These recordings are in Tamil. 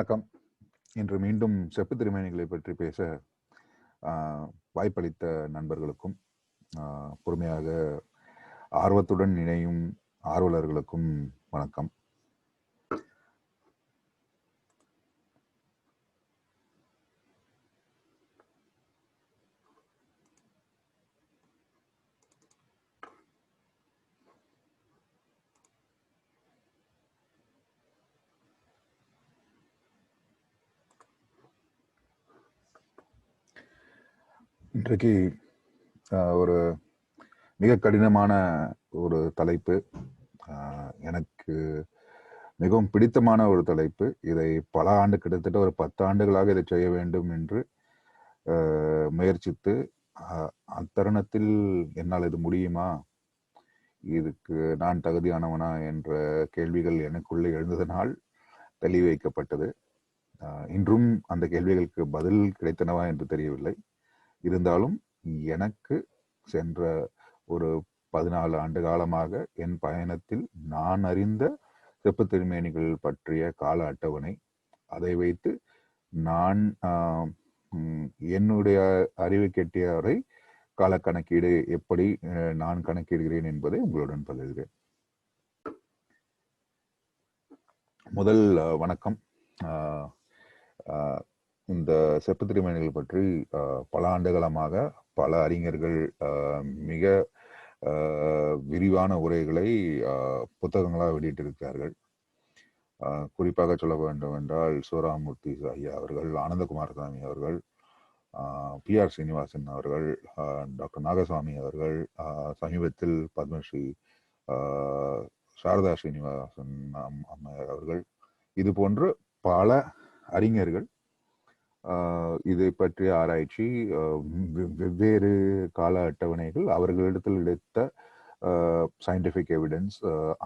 வணக்கம். இன்று மீண்டும் செப்பு திருமேனிகளை பற்றி பேச வாய்ப்பளித்த நண்பர்களுக்கும் பொறுமையாக ஆர்வத்துடன் இணையும் ஆர்வலர்களுக்கும் வணக்கம். இன்றைக்கு ஒரு மிக கடினமான ஒரு தலைப்பு, எனக்கு மிகவும் பிடித்தமான ஒரு தலைப்பு. இதை பல ஆண்டு, கிட்டத்தட்ட ஒரு 10 ஆண்டுகளாக இதை செய்ய வேண்டும் என்று முயற்சித்து அத்தருணத்தில் என்னால் இது முடியுமா, இதுக்கு நான் தகுதியானவனா என்ற கேள்விகள் எனக்குள்ளே எழுந்ததனால் தள்ளி வைக்கப்பட்டது. இன்றும் அந்த கேள்விகளுக்கு பதில் கிடைத்தனவா என்று தெரியவில்லை. இருந்தாலும் எனக்கு சென்ற ஒரு 14 ஆண்டு காலமாக என் பயணத்தில் நான் அறிந்த செப்பு திருமேனிகள் பற்றிய கால அட்டவணை, அதை வைத்து நான் என்னுடைய அறிவு கெட்டிய வரை கால கணக்கீடு எப்படி நான் கணக்கிடுகிறேன் என்பதை உங்களுடன் பகிர்கிறேன். முதல் வணக்கம். இந்த செப்பு திருமேனிகள் பற்றி பல ஆண்டுகாலமாக பல அறிஞர்கள் மிக விரிவான உரைகளை புத்தகங்களாக வெளியிட்டிருக்கிறார்கள். குறிப்பாக சொல்ல வேண்டும் என்றால் சிவராமூர்த்தி ஐயா அவர்கள், ஆனந்தகுமார் சாமி அவர்கள், PR சீனிவாசன் அவர்கள், டாக்டர் நாகசாமி அவர்கள், சமீபத்தில் பத்மஸ்ரீ சாரதா ஸ்ரீனிவாசன் அம்மையார் அவர்கள், இது போன்ற பல அறிஞர்கள் இதை பற்றிய ஆராய்ச்சி, வெவ்வேறு கால அட்டவணைகள், அவர்களிடத்தில் கிடைத்த சயின்டிஃபிக் எவிடன்ஸ்,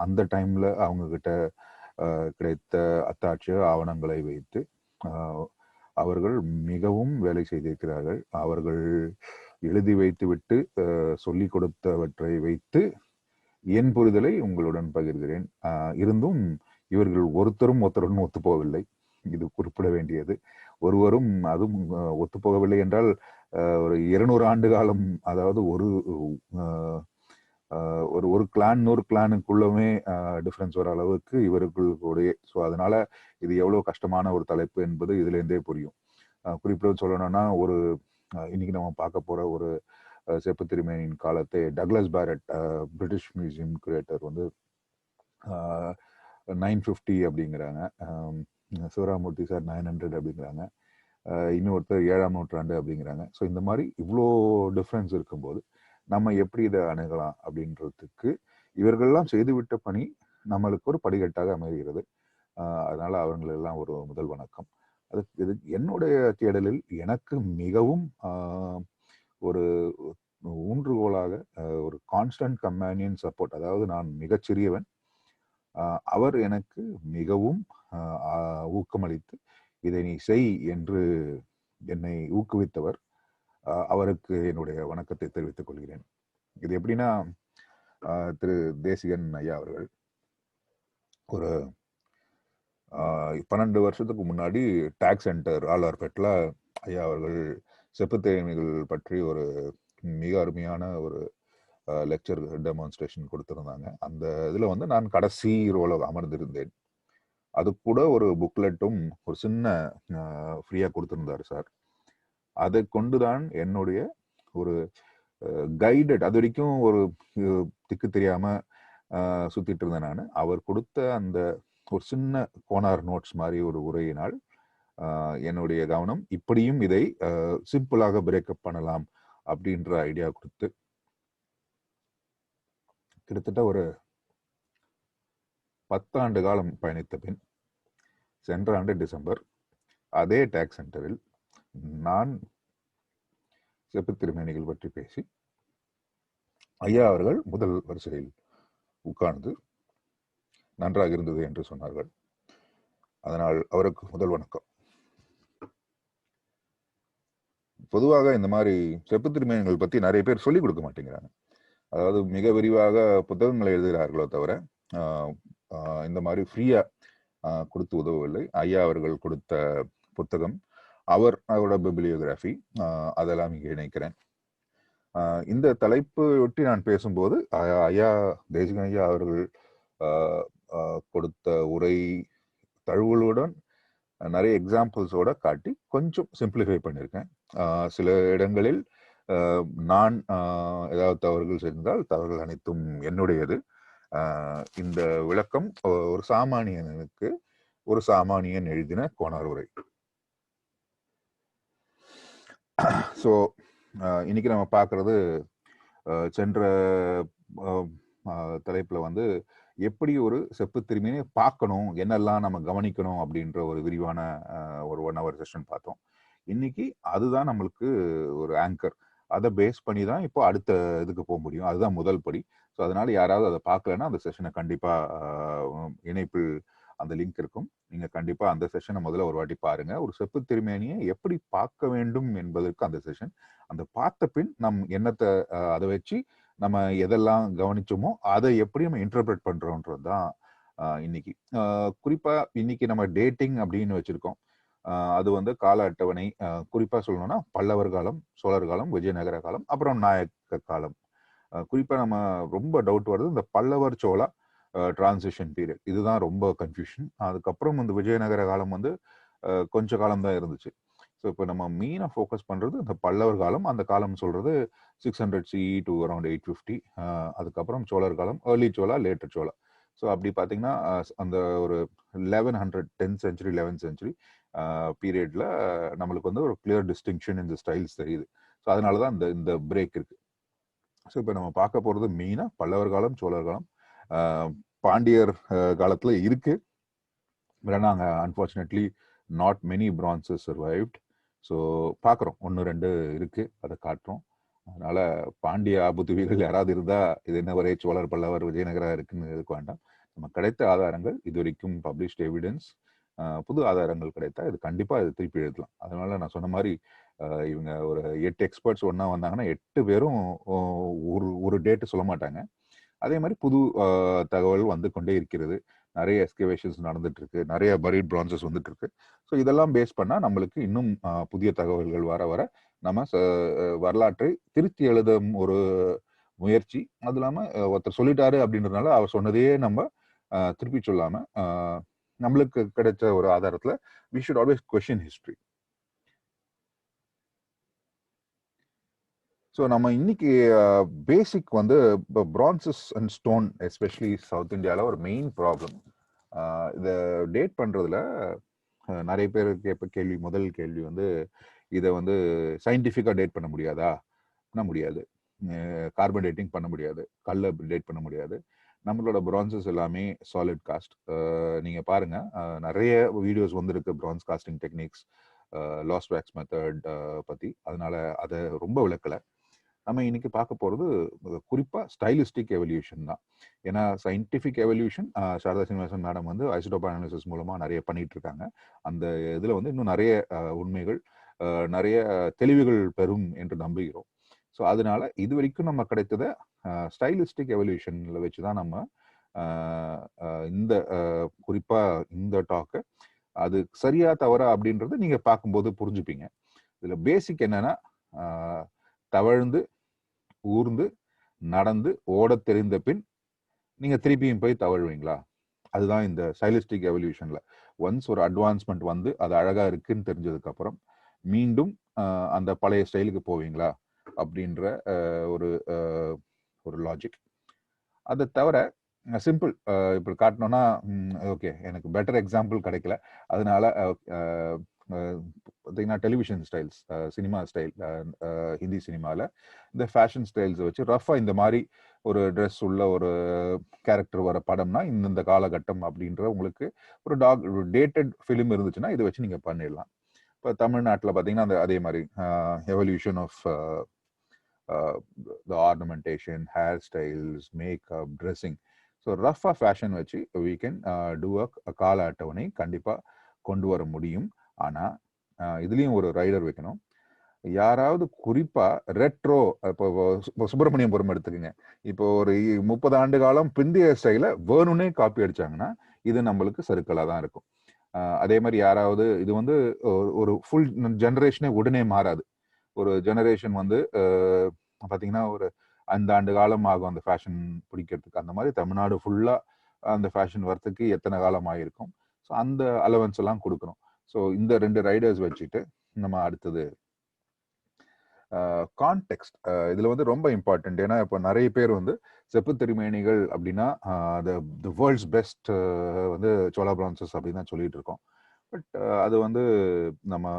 அந்த டைம்ல அவங்க கிட்ட கிடைத்த அத்தாட்சிய ஆவணங்களை வைத்து அவர்கள் மிகவும் வேலை செய்திருக்கிறார்கள். அவர்கள் எழுதி வைத்து விட்டு சொல்லிக் கொடுத்தவற்றை வைத்து என் புரிதலை உங்களுடன் பகிர்கிறேன். இருந்தும் இவர்கள் ஒருத்தரும் ஒத்துப்போகவில்லை, இது குறிப்பிட வேண்டியது. ஒருவரும் அதுவும் ஒத்துப்போகவில்லை என்றால் ஒரு 200 ஆண்டு காலம், அதாவது ஒரு கிளான் இன்னொரு கிளானுக்குள்ளமே டிஃபரன்ஸ் வர அளவுக்கு இவர்களுடைய. ஸோ அதனால இது எவ்வளவு கஷ்டமான ஒரு தலைப்பு என்பது இதுல இருந்தே புரியும். குறிப்பிட சொல்லணும்னா, இன்னைக்கு நம்ம பார்க்க போற ஒரு செப்பு திருமேனியின் காலத்தை Douglas Barrett, British museum curator வந்து 950 அப்படிங்கிறாங்க. சிவராமூர்த்தி சார் 900 அப்படிங்கிறாங்க. இன்னொருத்தர் 7ஆம் நூற்றாண்டு அப்படிங்கிறாங்க. ஸோ இந்த மாதிரி இவ்வளோ டிஃப்ரென்ஸ் இருக்கும்போது நம்ம எப்படி இதை அணுகலாம் அப்படின்றதுக்கு இவர்கள்லாம் செய்துவிட்ட பணி நம்மளுக்கு ஒரு படிக்கட்டாக அமைகிறது. அதனால அவங்களெல்லாம் ஒரு முதல் வணக்கம். இது என்னுடைய தேடலில் எனக்கு மிகவும் ஒரு ஊன்றுகோலாக, ஒரு கான்ஸ்டன்ட் கம்பேனியன் சப்போர்ட். அதாவது நான் மிகச்சிறியவன், அவர் எனக்கு மிகவும் ஊக்கமளித்து இதை நீ செய் என்று என்னை ஊக்குவித்தவர். அவருக்கு என்னுடைய வணக்கத்தை தெரிவித்துக் கொள்கிறேன். இது எப்படின்னா, திரு தேசிகன் ஐயா அவர்கள் ஒரு 12 வருஷத்துக்கு முன்னாடி டாக்ஸ் சென்டர் ஆழ்வார்பேட்டில் ஐயா அவர்கள் செப்பு தேவைகள் பற்றி ஒரு மிக அருமையான ஒரு லெக்சர் டெமான்ஸ்ட்ரேஷன் கொடுத்திருந்தாங்க. அந்த இதுல வந்து நான் கடைசி ரோல அமர்ந்திருந்தேன். அது கூட ஒரு புக்லெட்டும் ஒரு சின்ன ஃப்ரீயா கொடுத்திருந்தாரு சார். அதை கொண்டுதான் என்னுடைய ஒரு கைடட், அது வரைக்கும் ஒரு திக்கு தெரியாம சுத்திட்டு இருந்தேன் நான். அவர் கொடுத்த அந்த ஒரு சின்ன கோனார் நோட்ஸ் மாதிரி ஒரு உரையினால் என்னுடைய கவனம் இப்படியும் இதை சிம்பிளாக பிரேக்கப் பண்ணலாம் அப்படின்ற ஐடியா கொடுத்து கிட்டத்தட்ட ஒரு 10 ஆண்டு காலம் பயணித்த பின் சென்ற ஆண்டு டிசம்பர் அதே டாக்ஸ் சென்டரில் நான் செப்பு திருமேனிகள் பற்றி பேசி ஐயா அவர்கள் முதல் வரிசையில் உட்கார்ந்து நன்றாக இருந்தது என்று சொன்னார்கள். அதனால் அவருக்கு முதல் வணக்கம். பொதுவாக இந்த மாதிரி செப்பு திருமேனிகள் பத்தி நிறைய பேர் சொல்லிக் கொடுக்க மாட்டேங்கிறாங்க. அதாவது மிக விரிவாக புத்தகங்களை எழுதுகிறார்களோ தவிர இந்த மாதிரி ஃப்ரீயா கொடுத்து உதவவில்லை. ஐயா அவர்கள் கொடுத்த புத்தகம், அவரோட பிப்ளியோகிராஃபி, அதெல்லாம் இங்கே இணைக்கிறேன். இந்த தலைப்பு ஒட்டி நான் பேசும்போது ஐயா தேசிகன் ஐயா அவர்கள் கொடுத்த உரை தழுவலுடன் நிறைய எக்ஸாம்பிள்ஸோட காட்டி கொஞ்சம் சிம்பிளிஃபை பண்ணியிருக்கேன். சில இடங்களில் நான் ஏதாவது தவறுகள் செய்தால் தவறுகள் அனைத்தும் என்னுடையது. இந்த விளக்கம் ஒரு சாமானியனுக்கு ஒரு சாமானியன் எழுதின கோனார் உரை. ஸோ இன்னைக்கு நம்ம பார்க்கறது சென்ற தலைப்புல வந்து எப்படி ஒரு செப்பு திரும்பினே பார்க்கணும், என்னெல்லாம் நம்ம கவனிக்கணும் அப்படின்ற ஒரு விரிவான ஒரு 1 hour செஷன் பார்த்தோம். இன்னைக்கு அதுதான் நம்மளுக்கு ஒரு ஆங்கர். அதை பேஸ் பண்ணி தான் இப்போ அடுத்த இதுக்கு போக முடியும். அதுதான் முதல் படி. ஸோ அதனால யாராவது அதை பார்க்கலன்னா அந்த செஷனை கண்டிப்பா இணைப்பில் அந்த லிங்க் இருக்கும். நீங்க கண்டிப்பா அந்த செஷனை முதல்ல ஒரு வாட்டி பாருங்க. ஒரு செப்பு திருமேனியை எப்படி பார்க்க வேண்டும் என்பதற்கு அந்த செஷன். அந்த பார்த்த பின் நம் எண்ணத்தை அதை வச்சு நம்ம எதெல்லாம் கவனிச்சோமோ அதை எப்படி நம்ம இன்டர்பிரேட் பண்றோம்ன்றது தான் இன்னைக்கு. குறிப்பா இன்னைக்கு நம்ம டேட்டிங் அப்படின்னு வச்சிருக்கோம். அது வந்து கால அட்டவணை. குறிப்பா சொல்லணும்னா பல்லவர் காலம், சோழர் காலம், விஜயநகர காலம், அப்புறம் நாயக்க காலம். குறிப்பா நம்ம ரொம்ப டவுட் வருது இந்த பல்லவர் சோழா டிரான்சிஷன் பீரியட். இதுதான் ரொம்ப கன்ஃபியூஷன். அதுக்கப்புறம் இந்த விஜயநகர காலம் வந்து கொஞ்ச காலம் தான் இருந்துச்சு. ஸோ இப்போ நம்ம மெயினாக ஃபோக்கஸ் பண்ணுறது இந்த பல்லவர் காலம். அந்த காலம் சொல்றது 600 CE டு அரௌண்ட் 850. அதுக்கப்புறம் சோழர் காலம், early Chola, later Chola. So அப்படி பார்த்தீங்கன்னா அந்த ஒரு 1100 10th century 11th century பீரியட்ல நம்மளுக்கு வந்து ஒரு கிளியர் டிஸ்டிங்ஷன் இந்த ஸ்டைல்ஸ் தெரியுது. ஸோ அதனால தான் இந்த பிரேக் இருக்கு. ஸோ இப்போ நம்ம பார்க்க போகிறது மெயினாக பல்லவர் காலம், சோழர் காலம், பாண்டியர் காலத்தில் இருக்கு. நாங்க unfortunately not many பிரான்சஸ் survived. So பார்க்குறோம் 1 2 இருக்கு, அதை காட்டுறோம். அதனால பாண்டிய ஆபுத்துவிகள் யாராவது இருந்தா இது என்ன ஒரே சோழர் பல்லவர் விஜயநகரா இருக்குன்னு இருக்க வேண்டாம். நம்ம கிடைத்த ஆதாரங்கள் இது வரைக்கும் பப்ளிஷ்ட் எவிடன்ஸ். புது ஆதாரங்கள் கிடைத்தா இது கண்டிப்பா இது திருப்பி எழுதலாம். அதனால நான் சொன்ன மாதிரி இவங்க ஒரு 8 எக்ஸ்பர்ட்ஸ் ஒன்னா வந்தாங்கன்னா 8 பேரும் ஒரு டேட்டு சொல்ல மாட்டாங்க. அதே மாதிரி புது தகவல் வந்து கொண்டே இருக்கிறது. நிறைய எக்ஸ்கவேஷன்ஸ் நடந்துட்டு இருக்கு, நிறைய பரீட் பிரான்சஸ் வந்துட்டு இருக்கு. ஸோ இதெல்லாம் பேஸ் பண்ணா நம்மளுக்கு இன்னும் புதிய தகவல்கள் வர வர நம்ம வரலாற்றை திருத்தி எழுதும் ஒரு முயற்சி. அது இல்லாம ஒருத்தர் சொல்லிட்டாரு அப்படின்றதுனால அவர் சொன்னதையே நம்ம திருப்பி சொல்லாம நம்மளுக்கு கிடைச்ச ஒரு ஆதாரத்துல we should always question history. So நம்ம இன்னைக்கு பேசிக் வந்து இப்போ பிரான்சஸ் அண்ட் ஸ்டோன் எஸ்பெஷலி சவுத் இந்தியாவில் ஒரு மெயின் ப்ராப்ளம். இதை டேட் பண்ணுறதுல நிறைய பேர் முதல் கேள்வி வந்து இதை வந்து சயின்டிஃபிக்காக டேட் பண்ண முடியாதா? பண்ண முடியாது. கார்பன் டேட்டிங் பண்ண முடியாது, கல்லை டேட் பண்ண முடியாது. நம்மளோட பிரான்சஸ் எல்லாமே சாலிட் காஸ்ட். நீங்கள் பாருங்க, நிறைய வீடியோஸ் வந்துருக்கு bronze casting techniques, lost wax method பற்றி. அதனால அதை ரொம்ப விளக்கலை. நம்ம இன்னைக்கு பார்க்க போகிறது குறிப்பாக ஸ்டைலிஸ்டிக் எவல்யூஷன் தான். ஏன்னா scientific evolution Sharada Srinivasan madam வந்து ஐசோடோப் அனாலிசிஸ் மூலமாக நிறைய பண்ணிட்டு இருக்காங்க. அந்த இதில் வந்து இன்னும் நிறைய உண்மைகள், நிறைய தெளிவுகள் பெறும் என்று நம்புகிறோம். ஸோ அதனால இது வரைக்கும் நம்ம கிடைத்ததை ஸ்டைலிஸ்டிக் எவல்யூஷன்ல வச்சு தான் நம்ம இந்த குறிப்பாக இந்த டாக்கை அது சரியா தவறா அப்படின்றது நீங்க பார்க்கும்போது புரிஞ்சுப்பீங்க. இதுல பேசிக் என்னன்னா, தவழ்ந்து ஊர்ந்து நடந்து ஓட தெரிந்த பின் நீங்க திருப்பியும் போய் தவழ்வீங்களா? அதுதான் இந்த ஸ்டைலிஸ்டிக் எவல்யூஷன்ல. ஒன்ஸ் ஒரு அட்வான்ஸ்மெண்ட் வந்து அது அழகா இருக்குன்னு தெரிஞ்சதுக்கு அப்புறம் மீண்டும் அந்த பழைய ஸ்டைலுக்கு போவீங்களா அப்படின்ற ஒரு லாஜிக். அதை தவிர சிம்பிள் இப்படி காட்டணும்னா, ஓகே எனக்கு பெட்டர் எக்ஸாம்பிள் கிடைக்கல. அதனால பார்த்தீங்கன்னா television styles, cinema style, Hindi சினிமாவில் இந்த ஃபேஷன் ஸ்டைல்ஸை வச்சு ரஃபாக இந்த மாதிரி ஒரு ட்ரெஸ் உள்ள ஒரு கேரக்டர் வர படம்னா இந்த காலகட்டம் அப்படின்ற உங்களுக்கு ஒரு டேட்டட் ஃபிலிம் இருந்துச்சுன்னா இதை வச்சு நீங்கள் பண்ணிடலாம். இப்போ தமிழ்நாட்டில் பார்த்தீங்கன்னா அதே மாதிரி evolution of the ornamentation, hairstyles, makeup, dressing. So ரஃபாக ஃபேஷன் வச்சு we can do a கால அட்டவணை கண்டிப்பாக கொண்டு வர முடியும். ஆனால் இதுலேயும் ஒரு ரைடர் வைக்கணும். யாராவது குறிப்பாக ரெட்ரோ, இப்போ சுப்பிரமணியபுரம் எடுத்துக்கோங்க. இப்போ ஒரு 30 ஆண்டு காலம் பிந்தைய ஸ்டைலை வேணும்னே காப்பி அடிச்சாங்கன்னா இது நம்மளுக்கு சறுக்கலாக தான் இருக்கும். அதே மாதிரி யாராவது இது வந்து ஒரு ஃபுல் ஜெனரேஷனே உடனே மாறாது. ஒரு ஜெனரேஷன் வந்து பார்த்தீங்கன்னா ஒரு 5 ஆண்டு காலம் ஆகும் அந்த ஃபேஷன் பிடிக்கிறதுக்கு. அந்த மாதிரி தமிழ்நாடு ஃபுல்லாக அந்த ஃபேஷன் வரத்துக்கு எத்தனை காலம் ஆகிருக்கும். ஸோ அந்த அலவன்ஸ் எல்லாம் கொடுக்கணும். ஸோ இந்த 2 ரைடர்ஸ் வச்சுட்டு நம்ம அடுத்தது கான்டெக்ஸ்ட். இதில் வந்து ரொம்ப இம்பார்ட்டன்ட். ஏன்னா இப்போ நிறைய பேர் வந்து செப்பு திருமேனிகள் அப்படின்னா த வேர்ல்ட்ஸ் பெஸ்ட் வந்து சோழா பிரான்சஸ் அப்படின்னு தான் சொல்லிட்டு இருக்கோம். பட் அது வந்து நம்ம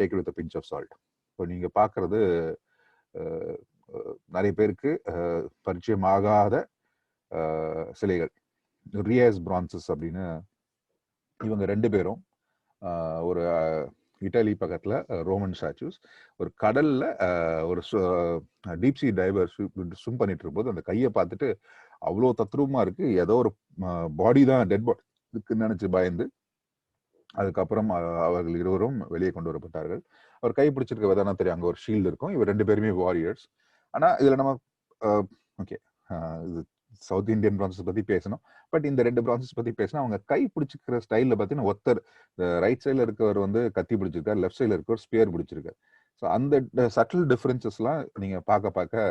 take it with pinch of salt. இப்போ நீங்கள் பார்க்குறது நிறைய பேருக்கு பரிச்சயம் ஆகாத சிலைகள், ரியஸ் பிரான்சஸ் அப்படின்னு. இவங்க 2 பேரும் ஒரு இட்டாலி பக்கத்தில் ரோமன் ஸ்டாச்சூஸ். ஒரு கடலில் ஒரு டீப் சி டைவர் ஸ்விம் பண்ணிட்டு இருக்கும்போது அந்த கையை பார்த்துட்டு அவ்வளோ தத்ரூபமாக இருக்குது. ஏதோ ஒரு பாடி தான், டெட் பாடி இருக்குன்னு நினச்சி பயந்து அதுக்கப்புறம் அவர்கள் இருவரும் வெளியே கொண்டு வரப்பட்டார்கள். அவர் கை பிடிச்சிருக்க விதனா தெரியும், அங்கே ஒரு ஷீல்டு இருக்கும். இவர் 2 பேருமே வாரியர்ஸ். ஆனால் இதில் நம்ம ஓகே இது சவுத் இந்தியன் பிரான்சஸ் பற்றி பேசணும். பட் இந்த 2 பிரான்சஸ் பற்றி பேசினா அவங்க கை பிடிச்சிக்கிற ஸ்டைலில் பார்த்தீங்கன்னா ஒருத்தர் ரைட் சைடில் இருக்கவர் வந்து கத்தி பிடிச்சிருக்காரு, லெஃப்ட் சைடில் இருக்கவர் ஸ்பியர் பிடிச்சிருக்காரு. ஸோ அந்த சட்டில் டிஃப்ரென்சஸ்லாம் நீங்கள் பார்க்க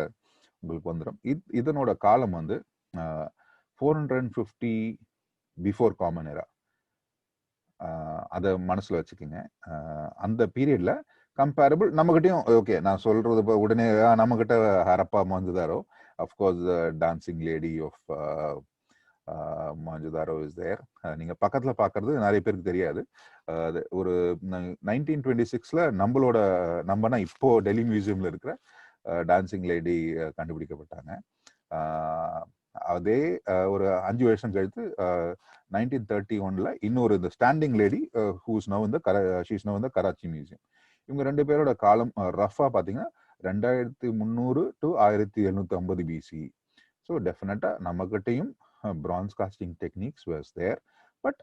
உங்களுக்கு வந்துடும். இதனோட காலம் வந்து 450 பிஃபோர் காமன் எரா. அதை மனசில் வச்சுக்கோங்க. அந்த பீரியடில் கம்பேரபிள் நம்மகிட்டையும் ஓகே நான் சொல்றது உடனே நம்மகிட்ட Harappa Mohenjodaro, of course dancing lady of Mohenjodaro is there. நீங்கள் பக்கத்தில் பார்க்கறது நிறைய பேருக்கு தெரியாது. அது ஒரு 1926 நம்மனா இப்போ டெல்லி மியூசியமில் இருக்கிற டான்சிங் லேடி கண்டுபிடிக்கப்பட்டாங்க. அதே ஒரு 5 வருஷம் கழித்து 1931 இன்னொரு இந்த ஸ்டாண்டிங் லேடி ஹூஸ் நவ் இந்த ஷீஸ் நவ் இந்த கராச்சி மியூசியம். இவங்க 2 பேரோட காலம் ரஃபா பார்த்தீங்கன்னா 2300 to 1750 பிசி. ஸோ டெஃபினட்டாக நம்மகிட்டையும் bronze casting techniques was there. But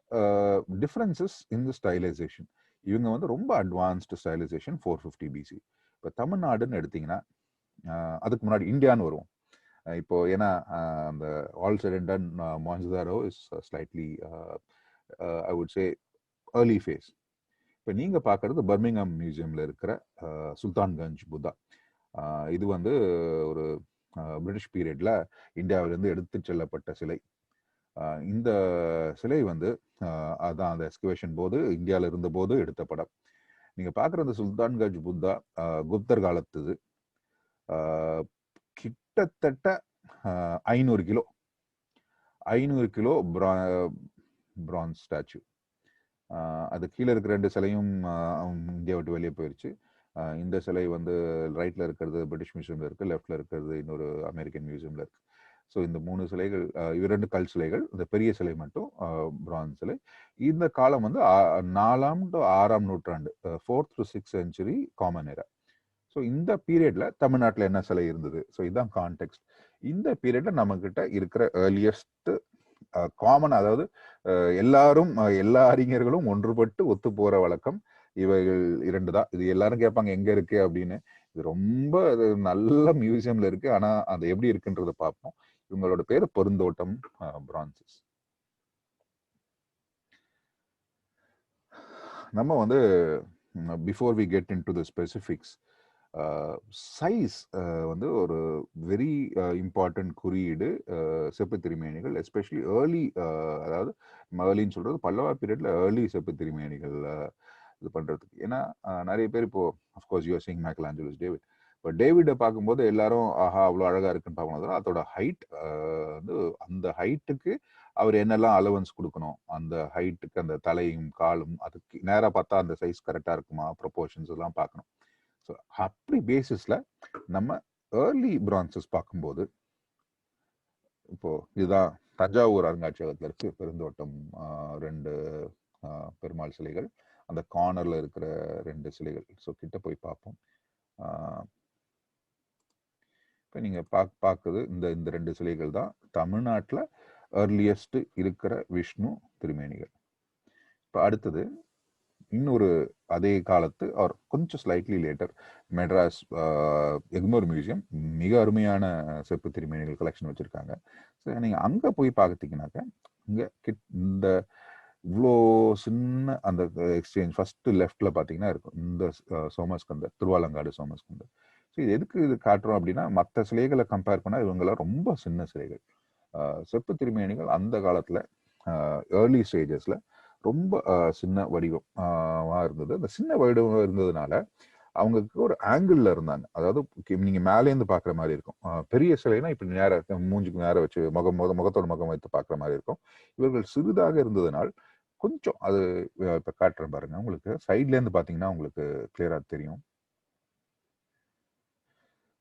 differences in the stylization. இவங்க வந்து ரொம்ப அட்வான்ஸ்டு ஸ்டைலைசேஷன் 450 பிசி. இப்போ தமிழ்நாடுன்னு எடுத்தீங்கன்னா அதுக்கு முன்னாடி இந்தியான்னு வரும். இப்போ ஏன்னா அந்த all said and done Mohenjodaro is slightly I would say early phase. இப்போ நீங்கள் பார்க்குறது பர்மிங்ஹாம் மியூசியமில் இருக்கிற சுல்தான்கஞ்ச் புத்தா. இது வந்து ஒரு பிரிட்டிஷ் பீரியடில் இந்தியாவிலேருந்து எடுத்து செல்லப்பட்ட சிலை. இந்த சிலை வந்து அதான் அந்த எக்ஸ்கவேஷன் போது இந்தியாவில் இருந்தபோது எடுத்த படம். நீங்கள் பார்க்குற அந்த சுல்தான்கஞ்ச் புத்தா குப்தர் காலத்துது. கிட்டத்தட்ட 500 கிலோ பிரான்ஸ் ஸ்டாச்சு. அது கீழே இருக்கிற 2 சிலையும் இந்தியா விட்டு வெளியே போயிடுச்சு. இந்த சிலை வந்து ரைட்டில் இருக்கிறது பிரிட்டிஷ் மியூசியமில் இருக்குது, லெஃப்டில் இருக்கிறது இன்னொரு அமெரிக்கன் மியூசியமில் இருக்குது. ஸோ இந்த 3 சிலைகள், 2 கல் சிலைகள், இந்த பெரிய சிலை மட்டும் பிரான்ஸ் சிலை. இந்த காலம் வந்து 4ஆம் to 6ஆம் நூற்றாண்டு, 4th to 6th century common எரா. So இந்த பீரியடில் தமிழ்நாட்டில் என்ன சிலை இருந்தது? ஸோ இதுதான் கான்டெக்ஸ்ட். இந்த பீரியடில் நம்மக்கிட்ட இருக்கிற ஏர்லியஸ்ட் காமன், அதாவது எல்லாரும் எல்லா அறிஞர்களும் ஒன்றுபட்டு ஒத்து போகிற வழக்கம் இவைகள் 2 தான். இது எல்லாரும் கேட்பாங்க எங்கே இருக்கு அப்படின்னு. இது ரொம்ப நல்ல மியூசியமில் இருக்கு. ஆனால் அது எப்படி இருக்குன்றதை பார்ப்போம். இவங்களோட பேர் பெருந்தோட்டம் பிரான்சஸ். நம்ம வந்து before we get in to the specifics, size வந்து ஒரு வெரி இம்பார்ட்டன்ட் குறியீடு செப்பு திருமேனிகள், எஸ்பெஷலி ஏர்லி, அதாவது ஏர்லின்னு சொல்றது பல்லவா பீரியட்ல ஏர்லி செப்பு திருமேனிகள் இது பண்றதுக்கு. ஏன்னா நிறைய பேர் இப்போ of course you are seeing Michelangelo's David. இப்போ டேவிடை பார்க்கும்போது எல்லாரும் ஆஹா அவ்வளோ அழகா இருக்குன்னு பார்க்கணும். அதோட ஹைட் வந்து அந்த ஹைட்டுக்கு அவர் என்னெல்லாம் அலவன்ஸ் கொடுக்கணும், அந்த ஹைட்டுக்கு அந்த தலையும் காலும் அதுக்கு நேராக பார்த்தா அந்த சைஸ் கரெக்டாக இருக்குமா, ப்ரொபோர்ஷன்ஸ் எல்லாம் பார்க்கணும். ஸோ அப்படி பேசிஸில் நம்ம ஏர்லி பிரான்சஸ் பார்க்கும்போது இப்போ இதுதான் தஞ்சாவூர் அருங்காட்சியகத்தில் இருக்கு பெருந்தோட்டம் 2 பெருமாள் சிலைகள், அந்த கார்னர்ல இருக்கிற 2 சிலைகள். ஸோ கிட்ட போய் பார்ப்போம். இப்போ நீங்கள் பார்க்குது இந்த 2 சிலைகள் தான் தமிழ்நாட்டில் ஏர்லியஸ்ட் இருக்கிற விஷ்ணு திருமேனிகள். இப்போ அடுத்தது இன்னொரு அதே காலத்து ஆர் கொஞ்சம் slightly later Madras Egmore museum மிக அருமையான செப்பு திருமேனிகள் கலெக்ஷன் வச்சுருக்காங்க. ஸோ நீங்கள் அங்கே போய் பார்த்தீங்கன்னாக்க இங்கே இந்த இவ்வளோ சின்ன அந்த எக்ஸ்சேஞ்ச் ஃபஸ்ட்டு லெஃப்டில் பார்த்தீங்கன்னா இருக்கும் இந்த சோமஸ்கந்தர், திருவாலங்காடு சோமஸ்கந்தர். ஸோ இது எதுக்கு இது காட்டுறோம் அப்படின்னா, மற்ற சிலைகளை கம்பேர் பண்ணால் இவங்கெல்லாம் ரொம்ப சின்ன சிலைகள். செப்பு திருமேனிகள் அந்த காலத்தில் ஏர்லி ஸ்டேஜஸில் ரொம்ப சின்ன வடிவம் இருந்தது. அந்த சின்ன வடிவம் இருந்ததுனால அவங்களுக்கு ஒரு ஆங்கிள் இருந்தாங்க. அதாவது நீங்க மேலேருந்து பார்க்குற மாதிரி இருக்கும். பெரிய சிலைனா இப்படி நேரம் மூஞ்சுக்கு நேரம் வச்சு முகத்தோட முகம் வைத்து பார்க்குற மாதிரி இருக்கும். இவர்கள் சிறிதாக இருந்ததுனால் கொஞ்சம் அது இப்போ காட்டுறேன் பாருங்க. உங்களுக்கு சைட்லேருந்து பார்த்தீங்கன்னா உங்களுக்கு கிளியரா தெரியும்.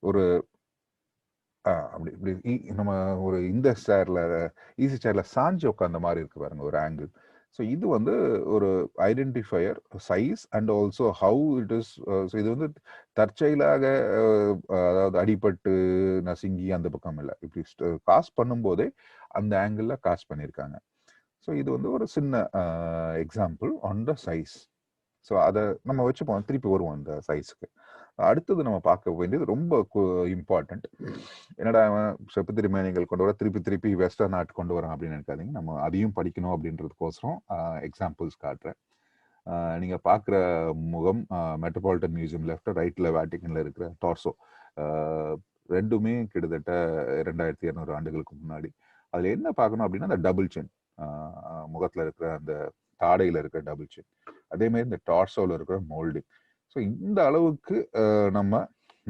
ஒரு அப்படி இப்படி நம்ம ஒரு இந்த சேர்ல ஈஸி சேர்ல சாஞ்சு உட்காந்த மாதிரி இருக்கு பாருங்க ஒரு ஆங்கிள். ஸோ இது வந்து ஒரு identifier size and also how it is. So இது வந்து தற்செயலாக அதாவது அடிபட்டு நசுங்கி அந்த பக்கம் இல்லை, இப்படி காஸ்ட் பண்ணும்போதே அந்த ஆங்கிளில் காஸ்ட் பண்ணியிருக்காங்க. ஸோ இது வந்து ஒரு சின்ன example on the size. So அதை நம்ம வச்சுப்போம், திருப்பி வருவோம் இந்த சைஸுக்கு. அடுத்தது நம்ம பார்க்க வேண்டியது ரொம்ப இம்பார்ட்டன்ட். என்னடா செப்பு திருமேனிகள் கொண்டு வர திருப்பி வெஸ்டர்ன் ஆர்ட் கொண்டு வரோம் அப்படின்னு நினைக்காதீங்க. நம்ம அதையும் படிக்கணும் அப்படின்றதுக்கோசரம் எக்ஸாம்பிள்ஸ் காட்டுறேன். நீங்கள் பார்க்குற முகம் மெட்ரோபாலிட்டன் மியூசியம் லெஃப்ட், ரைட்டில் வேட்டிக்கனில் இருக்கிற டார்சோ, ரெண்டுமே கிட்டத்தட்ட 2200 ஆண்டுகளுக்கு முன்னாடி. அதில் என்ன பார்க்கணும் அப்படின்னா அந்த டபுள் செயின், முகத்தில் இருக்கிற அந்த தாடையில் இருக்கிற டபுள் செயின், அதே மாதிரி இந்த டார்சோவில் இருக்கிற மோல்டிங். ஸோ இந்த அளவுக்கு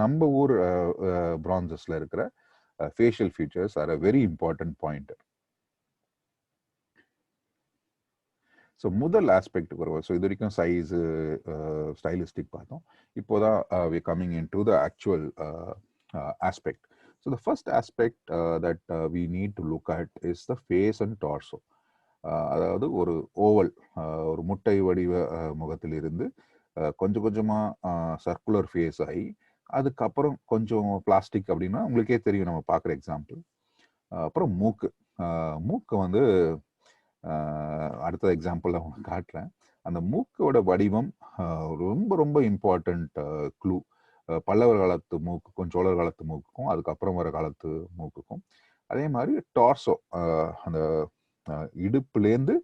நம்ம ஊர் பிரான்சஸ்ல இருக்கிற facial features are a very important point. So முதல் ஆஸ்பெக்டுக்கு வருவோம். ஸோ இது வரைக்கும் சைஸு ஸ்டைலிஸ்டிக் பார்த்தோம். இப்போதான் we coming in to the actual aspect. So the first aspect that we need to look at is the face and torso. அதாவது ஒரு ஓவல், ஒரு முட்டை வடிவ முகத்திலிருந்து கொஞ்சம் கொஞ்சமாக சர்க்குலர் ஃபேஸ் ஆகி அதுக்கப்புறம் கொஞ்சம் பிளாஸ்டிக் அப்படின்னா உங்களுக்கே தெரியும் நம்ம பார்க்குற எக்ஸாம்பிள். அப்புறம் மூக்கு வந்து அடுத்த எக்ஸாம்பிள் உங்களுக்கு காட்டுறேன். அந்த மூக்கோட வடிவம் ரொம்ப ரொம்ப இம்பார்ட்டண்ட் க்ளூ. பல்லவர் காலத்து மூக்குக்கும் சோழர் காலத்து மூக்குக்கும் அதுக்கப்புறம் வர காலத்து மூக்குக்கும். அதே மாதிரி டார்சோ, அந்த இடுப்புலேருந்து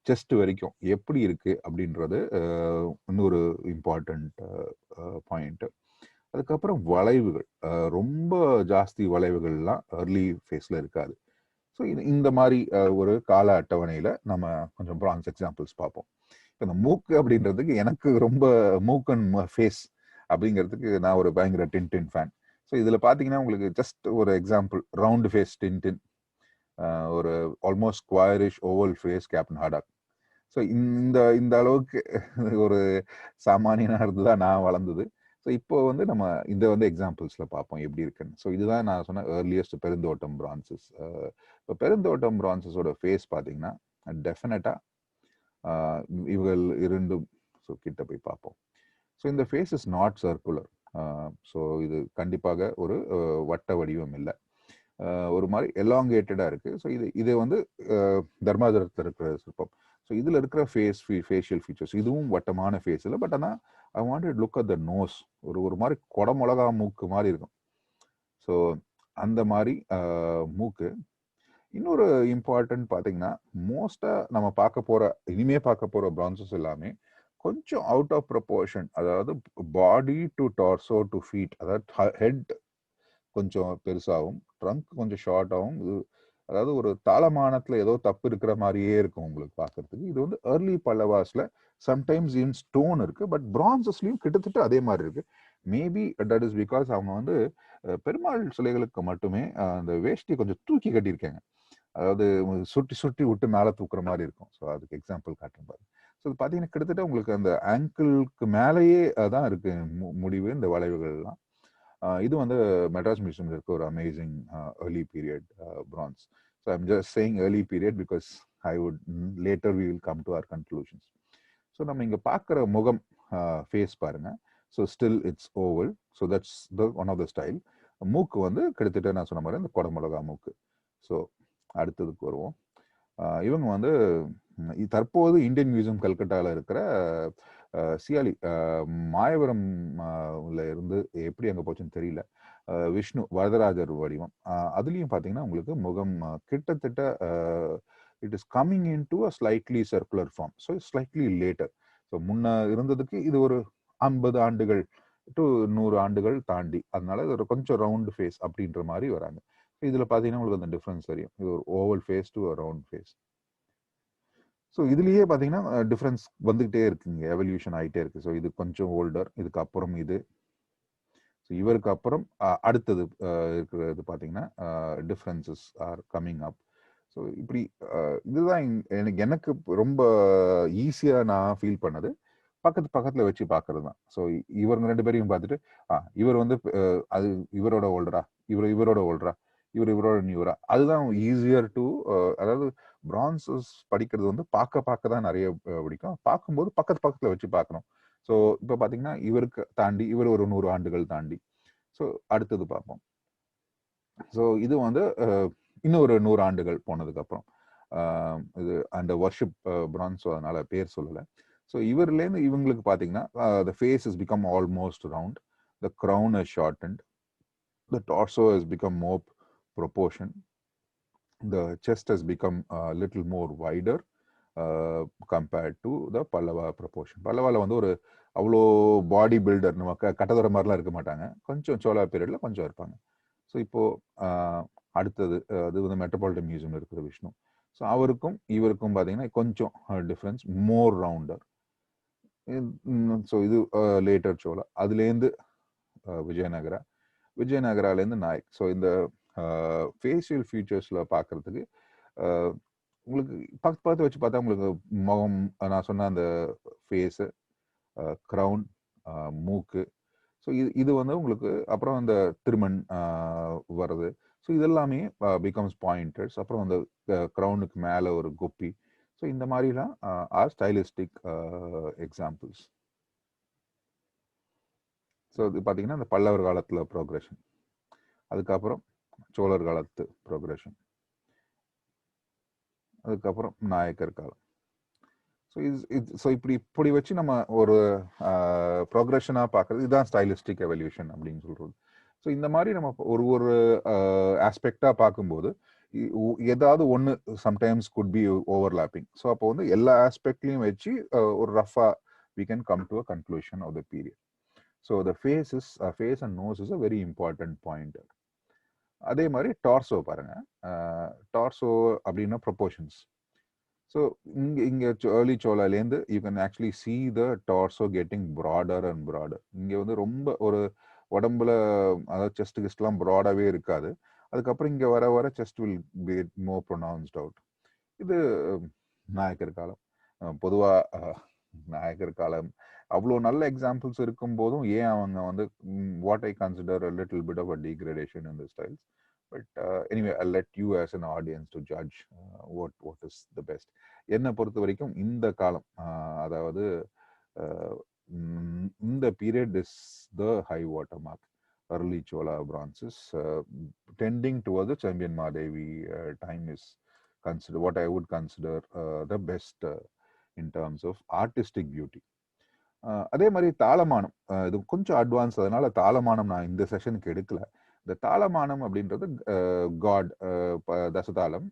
செஸ்ட் வரைக்கும் எப்படி இருக்கு அப்படின்றது இன்னொரு இம்பார்ட்டண்ட் பாயிண்ட். அதுக்கப்புறம் வளைவுகள், ரொம்ப ஜாஸ்தி வளைவுகள்லாம் ஏர்லி ஃபேஸில் இருக்காது. ஸோ இந்த மாதிரி ஒரு கால அட்டவணையில் நம்ம கொஞ்சம் பிரான்ஸ் எக்ஸாம்பிள்ஸ் பார்ப்போம். இப்போ இந்த மூக்கு அப்படின்றதுக்கு எனக்கு ரொம்ப மூக் அண்ட் ஃபேஸ் அப்படிங்கிறதுக்கு நான் ஒரு பயங்கர டின்டின் ஃபேன். ஸோ இதில் பார்த்தீங்கன்னா உங்களுக்கு ஜஸ்ட் ஒரு எக்ஸாம்பிள், ரவுண்டு ஃபேஸ் டின்டின், ஒரு almost squarish oval face captain Haddock. So இந்த அளவுக்கு ஒரு சாமானியனாக இருந்து தான் நான் வளர்ந்தது. ஸோ இப்போ வந்து நம்ம இதை வந்து எக்ஸாம்பிள்ஸில் பார்ப்போம் எப்படி இருக்குன்னு. ஸோ இதுதான் நான் சொன்ன ஏர்லியஸ்ட் பெருந்தோட்டம் பிரான்சஸ். இப்போ பெருந்தோட்டம் பிரான்சஸோட ஃபேஸ் பார்த்தீங்கன்னா டெஃபினட்டாக இவர்கள் இரண்டும். ஸோ கிட்ட போய் பார்ப்போம். ஸோ இந்த face is not circular. So இது கண்டிப்பாக ஒரு வட்ட வடிவம் இல்லை, ஒரு மாதிரி எலாங்கேட்டடாக இருக்குது. ஸோ இது வந்து தர்மாதரத்தில் இருக்கிற சிற்பம். ஸோ இதில் இருக்கிற ஃபேஷியல் ஃபீச்சர்ஸ் இதுவும் வட்டமான ஃபேஸ் இல்லை. பட் ஆனால் I wanted look at the nose, ஒரு மாதிரி கொடமிளகா மூக்கு மாதிரி இருக்கும். ஸோ அந்த மாதிரி மூக்கு. இன்னொரு இம்பார்ட்டன்ட் பார்த்தீங்கன்னா, மோஸ்ட்டாக நம்ம இனிமே பார்க்க போகிற பிரான்சஸ் எல்லாமே கொஞ்சம் அவுட் ஆஃப் ப்ரொபோர்ஷன். அதாவது body to torso to feet, அதாவது ஹெட் கொஞ்சம் பெருசாகவும் ட்ரங்க் கொஞ்சம் ஷார்ட்டாகவும், அதாவது ஒரு தாளமானத்தில் ஏதோ தப்பு இருக்கிற மாதிரியே இருக்கும் உங்களுக்கு பார்க்கறதுக்கு. இது வந்து ஏர்லி பல்லவாஸ்ல சம்டைம்ஸ் இன் ஸ்டோன் இருக்கு, பட் பிரான்சஸ்லையும் கிட்டத்தட்ட அதே மாதிரி இருக்கு. மேபி தட் இஸ் பிகாஸ் அவங்க வந்து பெருமாள் சிலைகளுக்கு மட்டுமே அந்த வேஷ்டி கொஞ்சம் தூக்கி கட்டியிருக்காங்க, அதாவது சுட்டி விட்டு மேலே தூக்குற மாதிரி இருக்கும். ஸோ அதுக்கு எக்ஸாம்பிள் காட்டுறேன் பாருங்க. ஸோ இது பார்த்தீங்கன்னா கிட்டத்தட்ட உங்களுக்கு அந்த ஆங்கிளுக்கு மேலேயே தான் இருக்கு முடிவு இந்த வளைவுகள்லாம். இது வந்து மெட்ராஸ் மியூசியம் இருக்க ஒரு amazing early period bronze. So I'm just saying early period because I would later we will come to our conclusions. So நம்ம இங்கே பார்க்குற முகம் ஃபேஸ் பாருங்க. So still it's oval. So that's the one of the style. மூக்கு வந்து கிட்டத்தட்ட நான் சொன்ன மாதிரி அந்த கொடமிளகா மூக்கு. ஸோ அடுத்ததுக்கு வருவோம். இவங்க வந்து தற்போது இந்தியன் மியூசியம் கல்கட்டாவில் இருக்கிற சியாலி மாயவரம் உள்ள இருந்து எப்படி அங்கே போச்சுன்னு தெரியல. விஷ்ணு வரதராஜர் வடிவம் அதுலேயும் பார்த்தீங்கன்னா உங்களுக்கு முகம் கிட்டத்தட்ட it is coming into a slightly circular form. So slightly later. So முன்ன இருந்ததுக்கு இது ஒரு 50 ஆண்டுகள் டு 100 ஆண்டுகள் தாண்டி, அதனால இது ஒரு கொஞ்சம் ரவுண்ட் ஃபேஸ் அப்படின்ற மாதிரி வராங்க. இதில் பார்த்தீங்கன்னா உங்களுக்கு அந்த டிஃப்ரென்ஸ் தெரியும். இது ஒரு oval face to round face. So இதுலயே பார்த்தீங்கன்னா டிஃப்ரென்ஸ் வந்துகிட்டே இருக்குங்க, எவல்யூஷன் ஆகிட்டே இருக்கு. ஸோ இது கொஞ்சம் ஓல்டர், இதுக்கு அப்புறம் இது, ஸோ இவருக்கு அப்புறம் அடுத்தது இருக்கிறது பார்த்தீங்கன்னா differences are coming up. So இப்படி இதுதான் எனக்கு ரொம்ப ஈஸியாக நான் ஃபீல் பண்ணது பக்கத்துல வச்சு பார்க்கறது தான். ஸோ இவங்க 2 பேரையும் பார்த்துட்டு இவர் வந்து அது இவரோட ஓல்டரா, இவரோட ஓல்டரா, இவரோட நியூரா, அதுதான் ஈஸியர் டு. அதாவது பிரான்சஸ் படிக்கிறது வந்து பார்க்க தான் நிறைய பிடிக்கும். பார்க்கும்போது பக்கத்துல வச்சு பார்க்கணும். ஸோ இப்போ பார்த்தீங்கன்னா இவருக்கு தாண்டி இவர் ஒரு 100 ஆண்டுகள் தாண்டி. ஸோ அடுத்தது பார்ப்போம். ஸோ இது வந்து இன்னும் ஒரு 100 ஆண்டுகள் போனதுக்கு அப்புறம் இது அந்த வர்ஷிப் பிரான்ஸ், அதனால பேர் சொல்லலை. ஸோ இவர்லேருந்து இவங்களுக்கு பார்த்தீங்கன்னா the face has become almost round, the crown has shortened, the torso has become more proportion, the chest has become a little more wider compared to the Pallava proportion. பல்லவாவில் வந்து ஒரு அவ்வளோ பாடி பில்டர் நம்ம கட்டதொர மாதிரிலாம் இருக்க மாட்டாங்க, கொஞ்சம் சோழா பீரியடில் கொஞ்சம் இருப்பாங்க. ஸோ இப்போது அடுத்தது அது வந்து மெட்ரோபாலிட்டன் மியூசியம் இருக்குது விஷ்ணு. ஸோ அவருக்கும் இவருக்கும் பார்த்தீங்கன்னா கொஞ்சம் டிஃப்ரென்ஸ், மோர் ரவுண்டர். ஸோ இது லேட்டர் சோழா. அதுலேருந்து விஜயநகராலேருந்து நாயக். ஸோ இந்த ஃபேஷியல் ஃபீச்சர்ஸில் பார்க்குறதுக்கு உங்களுக்கு பார்த்து வச்சு பார்த்தா உங்களுக்கு முகம், நான் சொன்ன அந்த ஃபேஸு, க்ரௌன், மூக்கு, ஸோ இது வந்து உங்களுக்கு அப்புறம் அந்த திருமண் வருது. ஸோ இதெல்லாமே பிகம்ஸ் பாயிண்டர்ஸ். அப்புறம் அந்த க்ரௌனுக்கு மேலே ஒரு கொப்பி. ஸோ இந்த மாதிரிலாம் ஆர் ஸ்டைலிஸ்டிக் எக்ஸாம்பிள்ஸ். ஸோ இது பார்த்தீங்கன்னா இந்த பல்லவர் காலத்தில் ப்ரோக்ரெஷன், அதுக்கப்புறம் சோழர் காலத்து ப்ரோக்ரெஷன், அதுக்கப்புறம் நாயக்கர் காலம். ஸோ இப்படி வச்சு நம்ம ஒரு ப்ரோக்ரெஷனாக பார்க்குறது, இதுதான் ஸ்டைலிஸ்டிக் எவல்யூஷன் அப்படின்னு சொல்கிறது. ஸோ இந்த மாதிரி நம்ம ஒரு ஆஸ்பெக்டாக பார்க்கும்போது ஏதாவது ஒன்று sometimes could be overlapping. So அப்போ வந்து எல்லா ஆஸ்பெக்ட்லையும் வச்சு ஒரு ரஃபாக we can come to a conclusion of the period. So the face and nose is a very important point. அதே மாதிரி டார்சோ பாருங்க. டார்சோ அப்படின்னா ப்ரொபோர்ஷன்ஸ். ஸோ இங்கே ஏர்லி சோலாலேருந்து you can actually see the torso getting broader and broader. இங்கே வந்து ரொம்ப ஒரு உடம்புல அதாவது செஸ்ட் கிஸ்ட்லாம் ப்ராடாகவே இருக்காது. அதுக்கப்புறம் இங்கே வர chest will be more pronounced out. இது நாயக்கர் காலம். பொதுவாக நாயக்கர் காலம் அவ்வளோ நல்ல எக்ஸாம்பிள்ஸ் இருக்கும் போதும் ஏன் அவங்க வந்து what I consider a little bit of a degradation in the styles. But anyway, I'll let you as an audience to judge what is the best. என்னை பொறுத்த வரைக்கும் இந்த காலம், அதாவது இந்த period is the high water mark. early Chola bronzes tending towards the Chambian Mahadevi time is considered what I would consider the best in terms of artistic beauty. அதே மாதிரி தாளமானம், இது கொஞ்சம் அட்வான்ஸ், அதனால தாளமானம் நான் இந்த செஷனுக்கு எடுக்கல. இந்த தாளமானம் அப்படின்றது காட் தசதாளம்,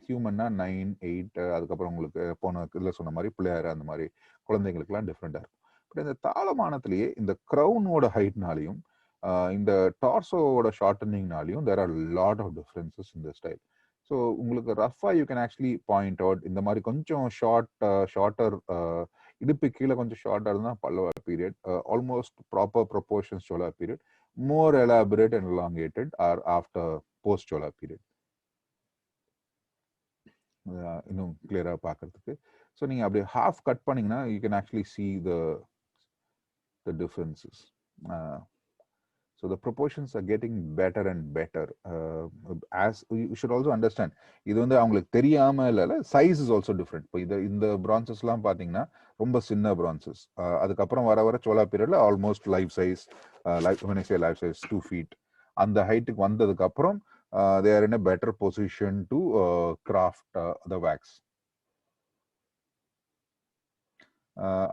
ஹியூமன்னா 9, 8, அதுக்கப்புறம் உங்களுக்கு போன இதில் சொன்ன மாதிரி பிள்ளையார் அந்த மாதிரி குழந்தைங்களுக்குலாம் டிஃப்ரெண்டாக இருக்கும். பட் இந்த தாளமானத்திலேயே இந்த க்ரௌனோட ஹைட்னாலையும் இந்த டார்சோவோட ஷார்டனிங்னாலையும் there are lot of differences இந்த ஸ்டைல். ஸோ உங்களுக்கு ரஃபாக you can actually point out இந்த மாதிரி கொஞ்சம் ஷார்ட்டர், இடுப்பு கீழே கொஞ்சம் ஷார்ட்டாக இருந்தால் Pallava period, almost proper proportions Chola period, more elaborate and elongated are after post Chola period. இன்னும் கிளியராக பார்க்கறதுக்கு. ஸோ நீங்கள் அப்படி ஹாஃப் கட் பண்ணிங்கன்னா you can actually see the differences. So the proportions are getting better and better. As you should also understand, இது வந்து அவங்களுக்கு தெரியாம இல்ல, சைஸ் இஸ் ஆல்சோ டிஃப்ரெண்ட். இப்போ இந்த பிரான்சஸ்லாம் பார்த்தீங்கன்னா ரொம்ப சின்ன பிரான்சஸ், அதுக்கப்புறம் வர சோழா பீரியட்ல almost life size, when I say life size 2 feet அந்த ஹைட்டுக்கு வந்ததுக்கு அப்புறம் they are in a better position to craft the wax.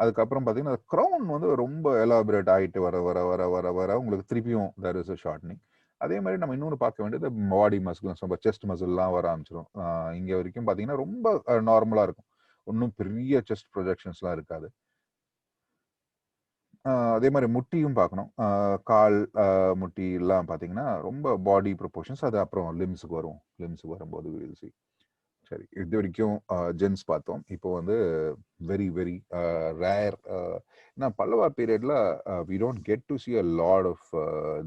அதுக்கப்புறம் பார்த்தீங்கன்னா க்ரௌன் வந்து ரொம்ப எலாபரேட் ஆகிட்டு வர வர வர வர வர உங்களுக்கு திருப்பியும் தேர் இஸ் அ ஷார்ட்னிங். அதே மாதிரி நம்ம இன்னொன்று பார்க்க வேண்டியது பாடி மசில்ஸ், நம்ம செஸ்ட் மசில்லாம் வர ஆரம்பிச்சிடும். இங்கே வரைக்கும் பார்த்தீங்கன்னா ரொம்ப நார்மலாக இருக்கும், ஒன்றும் பெரிய செஸ்ட் ப்ரொஜெக்ஷன்ஸ்லாம் இருக்காது. அதே மாதிரி முட்டியும் பார்க்கணும். கால் முட்டி எல்லாம் பார்த்தீங்கன்னா ரொம்ப பாடி ப்ரொபோர்ஷன்ஸ். அது அப்புறம் லிம்ஸுக்கு வரும், லிம்ஸுக்கு வரும்போது வில் சி. சரி, இது வரைக்கும் ஜென்ஸ் பார்த்தோம். இப்போ வந்து வெரி வெரி ரேர். ஏன்னா பல்லவா பீரியட்ல we don't get to see a lot of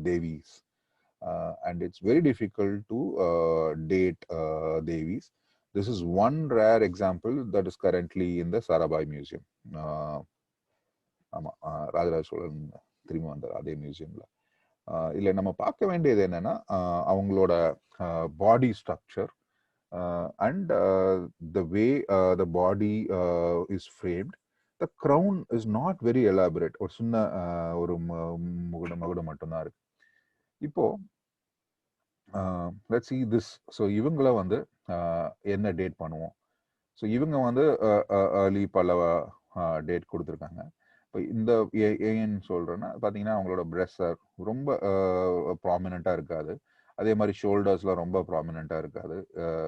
devis, and it's very difficult to date devis. This is one rare example that is currently in the Sarabhai museum. ஆமாம், ராஜராஜ சோழன் திரும்பி வந்தார் அதே மியூசியம்ல. இல்லை, நம்ம பார்க்க வேண்டியது என்னன்னா அவங்களோட பாடி structure and the way the body is framed. The crown is not very elaborate. ஒரு சின்ன ஒரு மகுடம் மட்டும்தான் இருக்கு. இப்போ let's see this. ஸோ இவங்கள வந்து என்ன டேட் பண்ணுவோம்? ஸோ இவங்க வந்து ஏர்லி பல்லவா டேட் கொடுத்துருக்காங்க. இப்போ இந்த ஏன்னு சொல்கிறேன்னா பார்த்தீங்கன்னா அவங்களோட பிரெஸ்ஸர் ரொம்ப ப்ராமினெண்ட்டாக இருக்காது. அதே மாதிரி ஷோல்டர்ஸ்லாம் ரொம்ப ப்ராமினெண்ட்டாக இருக்காது,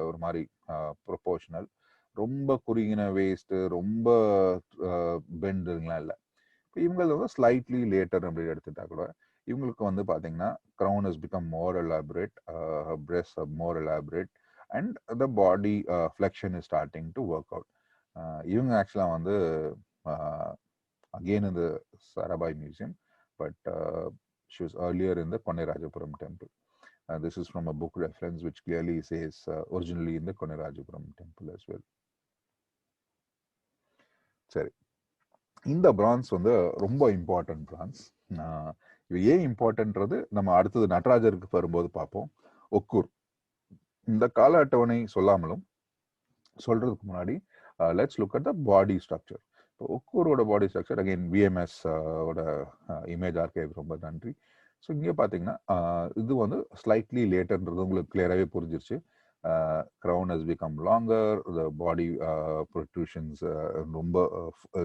ஒரு மாதிரி ப்ரொபோர்ஷனல். ரொம்ப குறுகின வேஸ்ட்டு, ரொம்ப பெண்டுங்களாம் இல்லை. இப்போ இவங்களது வந்து ஸ்லைட்லி லேட்டர் அப்படி எடுத்துட்டா கூட இவங்களுக்கு வந்து பார்த்தீங்கன்னா crown is become more elaborate, breast more elaborate, and the body flexion is starting to work out. இவங்க ஆக்சுவலாக வந்து again in the Sarabhai Museum, but she was earlier in the Konnerajapuram temple. This is from a book reference which clearly says originally in the Konnerajapuram temple as well. சரி, இந்த பிரான்ஸ் வந்து ரொம்ப இம்பார்ட்டன்ட் பிரான்ஸ். இது ஏன் இம்பார்ட்டன்றது நம்ம அடுத்தது நடராஜருக்கு வரும்போது பார்ப்போம். ஒக்கூர் இந்த கால அட்டவணை சொல்லாமலும் சொல்றதுக்கு முன்னாடி let's look at the body structure. இப்போ ஒக்கூரோட பாடி ஸ்ட்ரக்சர் அகைன் விஎம்எஸ் ஓட இமேஜ் ஆர்கைவ் ரொம்ப நன்றி. ஸோ இங்கே பார்த்தீங்கன்னா இது வந்து ஸ்லைட்லி லேட்டர்ன்றது உங்களுக்கு கிளியராகவே புரிஞ்சிருச்சு. Crown has become longer, the body protrusions ரொம்ப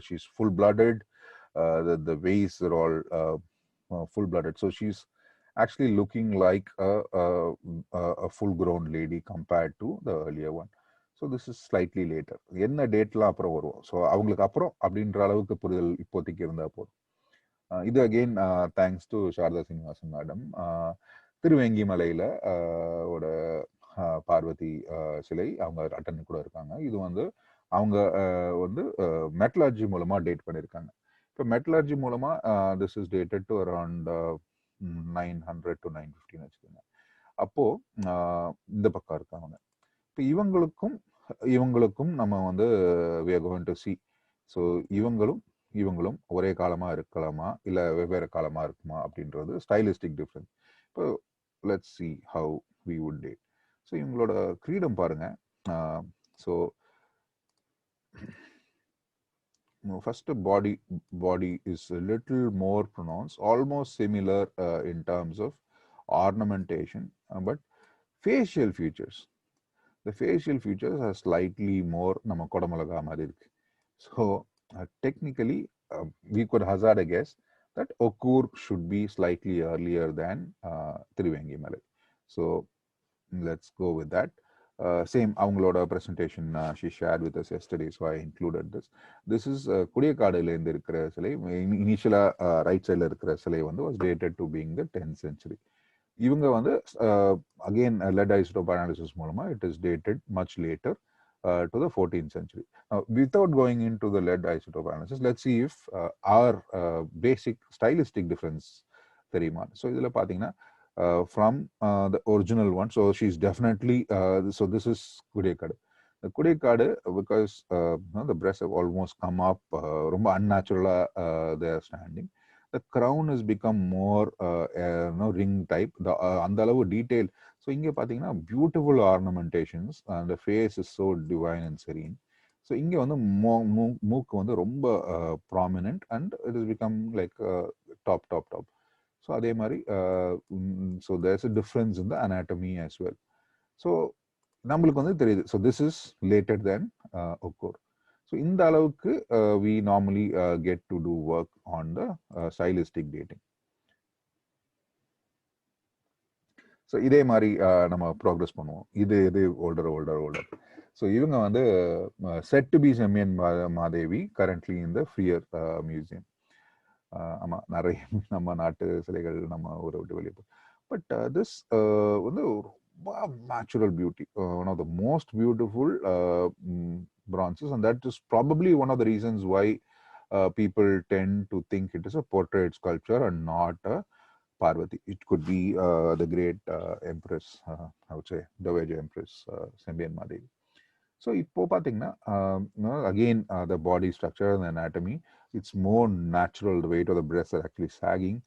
she's full blooded, the ways are all full blooded, so she's actually looking like a full grown lady compared to the earlier one. So this is slightly later. என்ன டேட்லாம் அப்புறம் வரும், ஸோ அவங்களுக்கு அப்புறம் அப்படின்ற அளவுக்கு புரிதல் இப்போதைக்கு இருந்தால் போதும். இது again thanks to Sharada Srinivasan madam. திருவேங்கி மலையில ஓட பார்வதி சிலை அவங்க அட்டன் கூட இருக்காங்க. இது வந்து அவங்க வந்து மெட்டலர்ஜி மூலமா டேட் பண்ணியிருக்காங்க. இப்போ மெட்டலர்ஜி மூலமா this is dated to around 900 to 950 வச்சுக்கோங்க. அப்போ இந்த பக்கம் இருக்காங்க. இப்போ இவங்களுக்கும் நம்ம வந்து we are going to see. So இவங்களும் ஒரே காலமா இருக்கலாமா இல்லை வெவ்வேறு காலமா இருக்குமா அப்படின்றது ஸ்டைலிஸ்டிக் டிஃப்ரென்ஸ். இப்போ let's see how we would date. So இவங்களோட கிரீடம் பாருங்க. So first body is a little more pronounced, almost similar in terms of ornamentation, but facial features, the facial features are slightly more நம்ம கொடமிளகா மாதிரி இருக்கு. So technically we could hazard a guess that Okkur should be slightly earlier than Thiruvengi Malai. So let's go with that. Same அவங்களோட presentation she shared with us yesterday, so I included this. This is குடியக்காடுல இருந்து இருக்கிற சிலை. இனிஷியலா ரைட் சைடில் இருக்கிற சிலை வந்து was dated to being the 10th century. இவங்க வந்து அகெயின் lead isotope analysis மூலமா it is dated much later to the 14th century. Now, without going into the lead isotope analysis, let's see if our basic stylistic difference தெரியுமா. ஸோ இதில் பார்த்தீங்கன்னா from the original one, so she's definitely so this is Kudiyakkadu. The Kudiyakkadu, because the breasts have almost come up, ரொம்ப unnatural they are standing. The crown has become more ring type, the அந்த அளவு detail. ஸோ இங்கே பார்த்தீங்கன்னா பியூட்டிஃபுல் ஆர்னமெண்டேஷன்ஸ், அந்த face is so divine and serene. So இங்கே வந்து மூக்கு வந்து ரொம்ப prominent and it is become like top. So அதே மாதிரி so there's a difference in the anatomy as well. So நம்மளுக்கு வந்து தெரியுது. So this is later than Okkur. So இந்த அளவுக்கு we normally get to do work on the stylistic dating. So இதே மாதிரி நம்ம ப்ராக்ரஸ் பண்ணுவோம். இது ஓல்டர். ஸோ இவங்க வந்து said to be Sembiyan Madevi currently இந்த ஃப்ரீயர் மியூசியம். ஆமாம், நிறைய நம்ம நாட்டு சிலைகள் நம்ம ஊரை விட்டு வெளியே போய். பட் திஸ் வந்து ரொம்ப natural beauty, one of the most beautiful bronzes, and that is probably one of the reasons why people tend to think it is a portrait sculpture and not a Parvati. It could be the great Empress, I would say, Dowager Empress Sembian Madevi. So, இப்போ பார்த்தீங்கன்னா again the body structure and the anatomy, it's more natural. The weight of the breasts are actually sagging.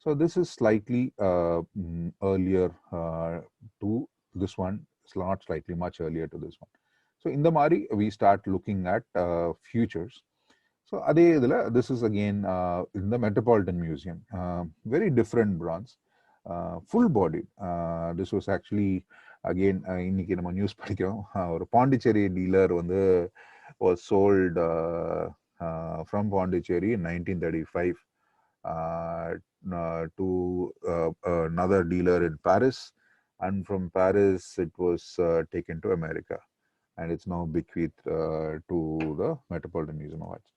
So this is slightly earlier to this one. It's not slightly, much earlier to this one. So in the Mari, we start looking at futures. So this is again in the Metropolitan Museum. Very different bronze, full bodied. This was actually again இன்னைக்கு நம்ம நியூஸ் படிக்கிறோம், ஒரு பாண்டிச்சேரி டீலர் வந்து was sold from Pondicherry in 1935 to another dealer in Paris, and from Paris it was taken to America, and it's now bequeathed to the Metropolitan Museum of Arts.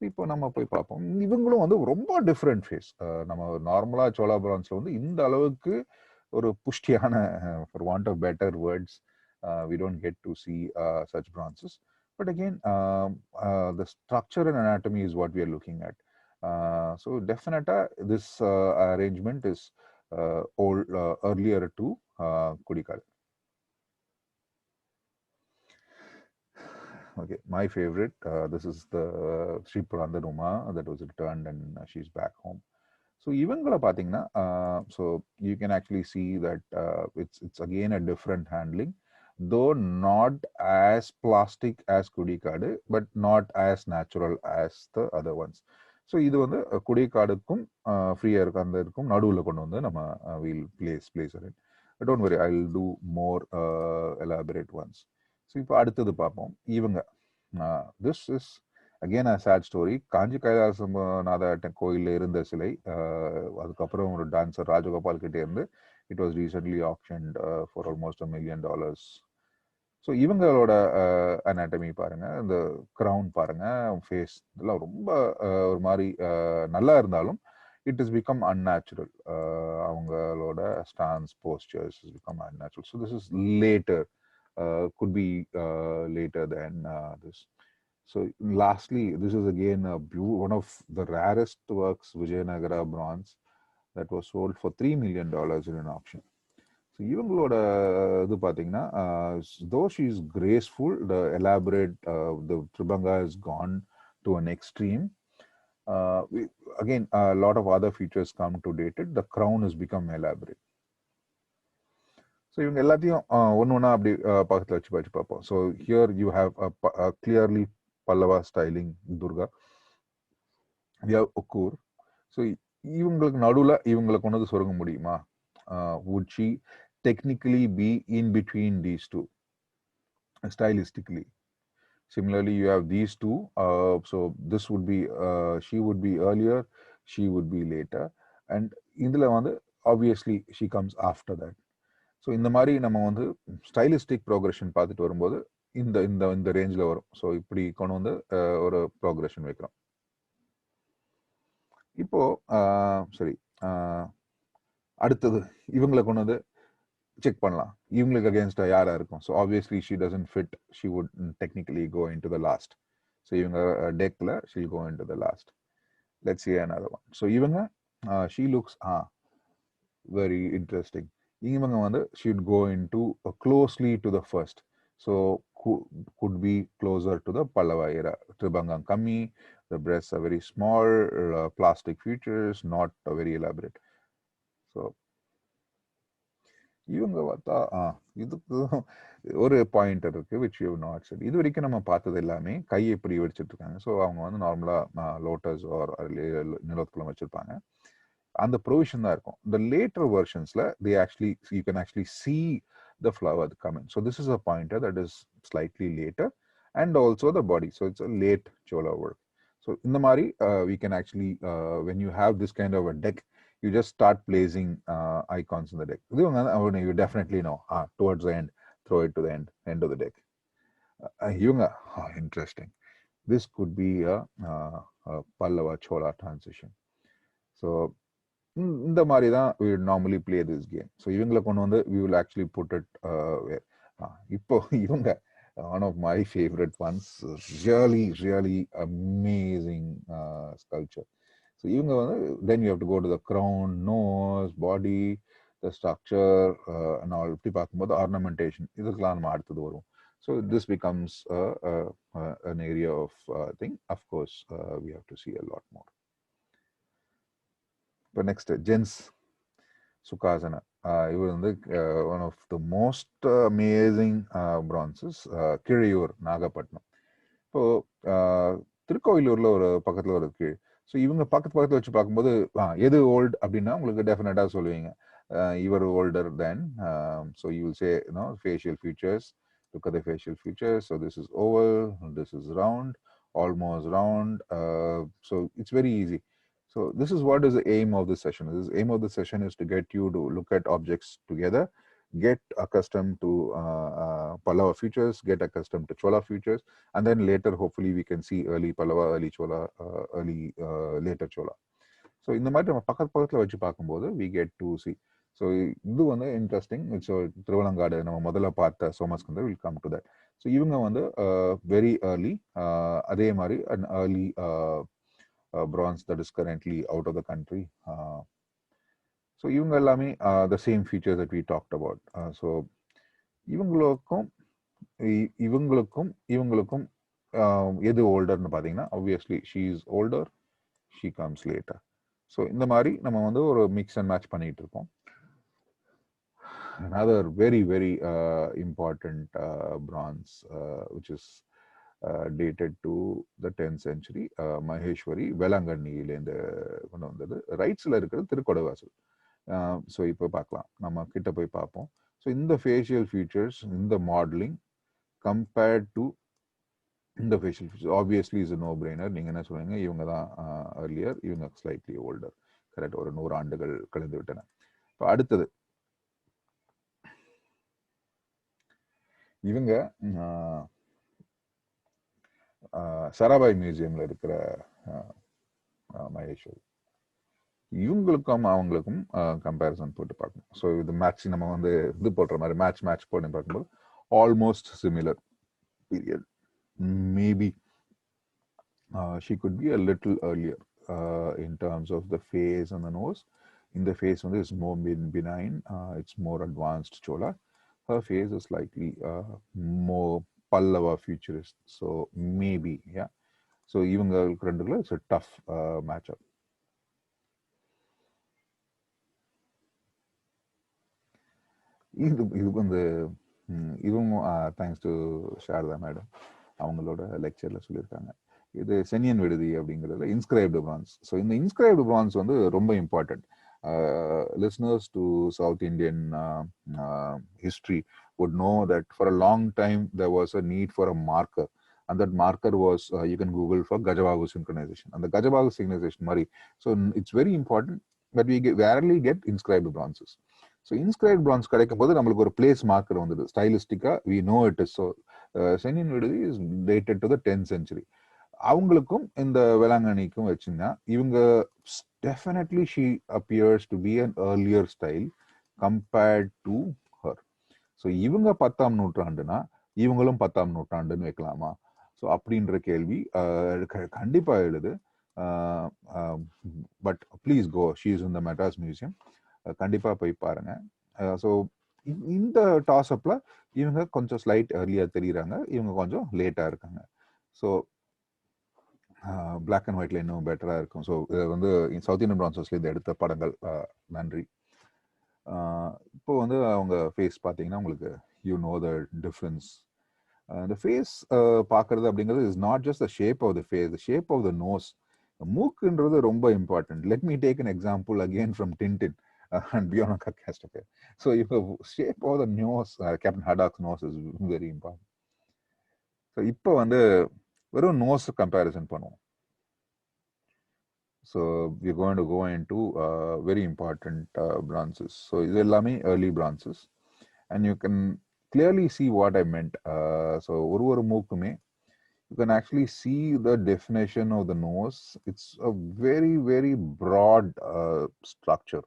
இப்போ நம்ம போய் பார்ப்போம். இவங்களும் வந்து ரொம்ப டிஃப்ரெண்ட் ஃபேஸ். நம்ம நார்மலா சோழா பிரான்ஸ்ல வந்து இந்த அளவுக்கு ஒரு புஷ்டியான, for want of better words, we don't get to see such bronzes. But again, the structure and anatomy is what we are looking at. So definitely this arrangement is earlier to Kudikal. Okay, my favorite, this is the Sri Purandaruma that was returned and she's back home. So ivangala pathina, so you can actually see that it's again a different handling, though not as plastic as Kudikadu, but not as natural as the other ones. So இது வந்து குடிகாடுக்கும் ஃப்ரீயா இருக்கும் நடுவில் கொண்டு வந்து நம்ம we'll place it. But don't worry, I'll do more elaborate ones. So இப்போ அடுத்தது பார்ப்போம். இவங்க this is again a sad story. காஞ்சி கைலாசநாத கோயிலில் இருந்த சிலை, அதுக்கப்புறம் ஒரு டான்சர் ராஜகோபால் கிட்டே இருந்து it was recently auctioned for almost $1 million. So இவங்களோட அனாட்டமி பாருங்க, இந்த கிரவுன் பாருங்க, ஃபேஸ் இதெல்லாம் ரொம்ப ஒரு மாதிரி நல்லா இருந்தாலும் it has become unnatural. அவங்களோட stance, posters has become unnatural. So this is later, could be later than this. So lastly, this is again one of the rarest works, Vijayanagara bronze, that was sold for $3 million in an auction. So இவங்களோட இது பார்த்தீங்கன்னா, though she is graceful, the elaborate, the Tribanga has gone to an extreme. Again, a lot of other features come to date it. The crown has become elaborate. So இவங்க எல்லாத்தையும் ஒன்று ஒன்றா அப்படி பக்கத்தில் வச்சு பார்ப்போம். So here you have clearly Pallava styling Durga. We have Okkur. So இவங்களுக்கு நடுவில் இவங்களை கொண்டு வந்து சொருங்க முடியுமா? would she technically be in between these two stylistically? Similarly, you have these two. So this would be, she would be earlier, she would be later. And இதில் வந்து obviously she comes after that. So இந்த மாதிரி நம்ம வந்து ஸ்டைலிஸ்டிக் ப்ரோக்ரெஷன் பார்த்துட்டு வரும்போது இந்த இந்த இந்த ரேஞ்சில் வரும். ஸோ இப்படி கொண்டு வந்து ஒரு ப்ரோக்ரெஷன் வைக்கிறோம். இப்போ சரி, அடுத்தது இவங்களை கொண்டு வந்து செக் பண்ணலாம். இவங்களுக்கு அகேன்ஸ்டா யாரா இருக்கும்? So obviously she doesn't fit, she would technically go in to the last. So இவங்க டெக்ல she'll go in to the last. Let's see another one. So இவங்க ஷீ லுக்ஸ் வெரி இன்ட்ரெஸ்டிங். இவங்க வந்து should go into closely to the first. So could be closer to the Pallava era. Tribangam kammi, the breasts are very small, plastic features, not very elaborate. So இவங்க பார்த்தா இதுக்கு ஒரு பாயிண்ட் இருக்கு which you have not said. இது வரைக்கும் நம்ம பார்த்தது எல்லாமே கை எப்படி வச்சுட்டு இருக்காங்க. ஸோ அவங்க வந்து நார்மலா லோட்டஸ் ஆர் நிலோத்குளம் வச்சிருப்பாங்க. அந்த ப்ரொவிஷன் தான் இருக்கும். The later versionsல they actually, you can actually see the flower coming. So this is a pointer that is slightly later, and also the body. So it's a late Chola work. So in the Mari, we can actually, when you have this kind of a deck, you just start placing icons in the deck. You definitely know towards the end, throw it to the end of the deck. Interesting. This could be a Pallava Chola transition. So இந்த மாதிரி தான் we would normally play this game. So இவங்களை கொண்டு வந்து we will actually put it where இப்போ இவங்க one of my favorite ones, really amazing sculpture. So இவங்க வந்து then you have to go to the crown, nose, body, the structure and all. இப்படி பார்க்கும்போது ornamentation இதுக்கெல்லாம் நம்ம அடுத்தது வரும். So this becomes an area of thing. Of course, we have to see a lot more. But next, Jens Sukhasana. இவர் வந்து one of the most amazing bronzes. கிழியூர், Nagapattinam. இப்போ திருக்கோயிலூர்ல ஒரு பக்கத்துல ஒரு கீழ். ஸோ இவங்க பக்கத்துல வச்சு பார்க்கும்போது எது ஓல்டு அப்படின்னா உங்களுக்கு டெஃபினட்டா சொல்லுவீங்க இவர் older then. So you will say facial features. Look at the facial features. So this is oval, this is round, almost round. So it's very easy. So this is what is the aim of this session. The aim of the session is to get you to look at objects together, get accustomed to Pallava features, get accustomed to Chola features, and then later hopefully we can see early Pallava, early Chola, later Chola. So இந்த மாதிரி நம்ம பக்கத்துல வச்சு பார்க்கும்போது we get to see. So இது வந்து இன்ட்ரெஸ்டிங். ஸோ திருவலங்காடு நம்ம முதல்ல பார்த்த Somaskandar will come to that. So இவங்க வந்து வெரி ஏர்லி, அதே மாதிரி an early bronze that is currently out of the country. So இவங்க எல்லாமே the same features that we talked about. So இவங்களுக்கும் எது ஓல்டர்னு பார்த்தீங்கன்னா obviously she is older, she comes later. So இந்த மாதிரி நம்ம வந்து ஒரு மிக்ஸ் அண்ட் மேட்ச் பண்ணிட்டு இருக்கோம். Another very important bronze which is dated to the 10th century, Maheshwari, வேளாங்கண்ணியிலேருந்து கொண்டு வந்தது. ரைட்ஸில் இருக்கிறது திருக்கொடைவாசல். ஸோ இப்போ பார்க்கலாம், நம்ம கிட்ட போய் பார்ப்போம். ஸோ இந்த ஃபேஷியல் ஃபீச்சர்ஸ், இந்த மாடலிங் கம்பேர்ட் டு இந்த facial features obviously is no brainer. நீங்கள் என்ன சொல்லுவீங்க, இவங்க தான் ஏர்லியர், இவங்க ஸ்லைட்லி ஓல்டர். கரெக்ட், ஒரு 100 ஆண்டுகள் கழிந்து விட்டன. இப்போ அடுத்தது இவங்க சராபாய் மியூசியம்ல இருக்கிற மகேஸ்வரி. இவங்களுக்கும் அவங்களுக்கும் கம்பேரிசன் போட்டு பார்க்கணும். ஸோ இது மேட்ச் நம்ம வந்து இது போடுற மாதிரி மேட்ச் போட்டு பார்க்கும்போது almost similar period. Maybe she could be a little earlier in terms of the face and the nose. In the face one is more benign, it's more advanced Chola. Her face is slightly more Pallava futurist. So maybe, yeah. So even it's a tough matchup. Thanks to Sharada madam, அவங்களோட லெக்சர்ல சொல்லியிருக்காங்க. இது சென்னியன் விடுதி அப்படிங்கிறது இன்ஸ்கிரைப்டு பிரான்ஸ். ஸோ இந்த இன்ஸ்கிரைப்டு பிரான்ஸ் வந்து ரொம்ப important. Listeners to South Indian history would know that for a long time there was a need for a marker, and that marker was you can Google for Gajavagu synchronization, and the Gajavagu synchronization Mari. So it's very important that we rarely get inscribed bronzes. So inscribed bronze கிடைக்கும் போது நம்மளுக்கு ஒரு பிளேஸ் மார்க்கர் வந்தது. ஸ்டைலிஸ்டிக்கா we know it is so. Cherian விடுதி is dated to the 10th century. அவங்களுக்கும் இந்த வேளாங்கண்ணிக்கும் வச்சுன்னா இவங்க definitely she appears to be an earlier style compared to her. So இவங்க 10ஆம் நூற்றாண்டுனா இவங்களும் 10ஆம் நூற்றாண்டுன்னு வைக்கலாமா? ஸோ அப்படின்ற கேள்வி கண்டிப்பா எழுது. But please go, she is in the Madras museum, கண்டிப்பா போய் பாருங்க. ஸோ இந்த டாஸ்அப்ல இவங்க கொஞ்சம் ஸ்லைட் ஏர்லியா தெரியுறாங்க, இவங்க கொஞ்சம் லேட்டா இருக்காங்க. ஸோ பிளாக் அண்ட் ஒயிட்ல இன்னும் பெட்டரா இருக்கும். ஸோ இது வந்து சவுத் இந்தியன் பிரான்சஸ்ல இருந்து எடுத்த படங்கள். நன்றி. இப்போ வந்து அவங்க ஃபேஸ் பார்த்தீங்கன்னா உங்களுக்கு யூ நோ த டிஃப்ரென்ஸ். இந்த ஃபேஸ் பார்க்கறது அப்படிங்கிறது is not just the shape of the face, the shape of the nose. மூக்குன்றது ரொம்ப important. Let me take an example again from Tintin and Bianca Castafiore. So if the shape of the nose, Captain Haddock's nose is very important. So இப்போ வந்து வெறும் நோஸ் கம்பேரிசன் பண்ணுவோம். So we're going to go into very important bronzes. So இது எல்லாமே early bronzes and you can clearly see what I meant. So ஒரு மூக்குமே you can actually see the definition of the nose. It's a very very broad structure.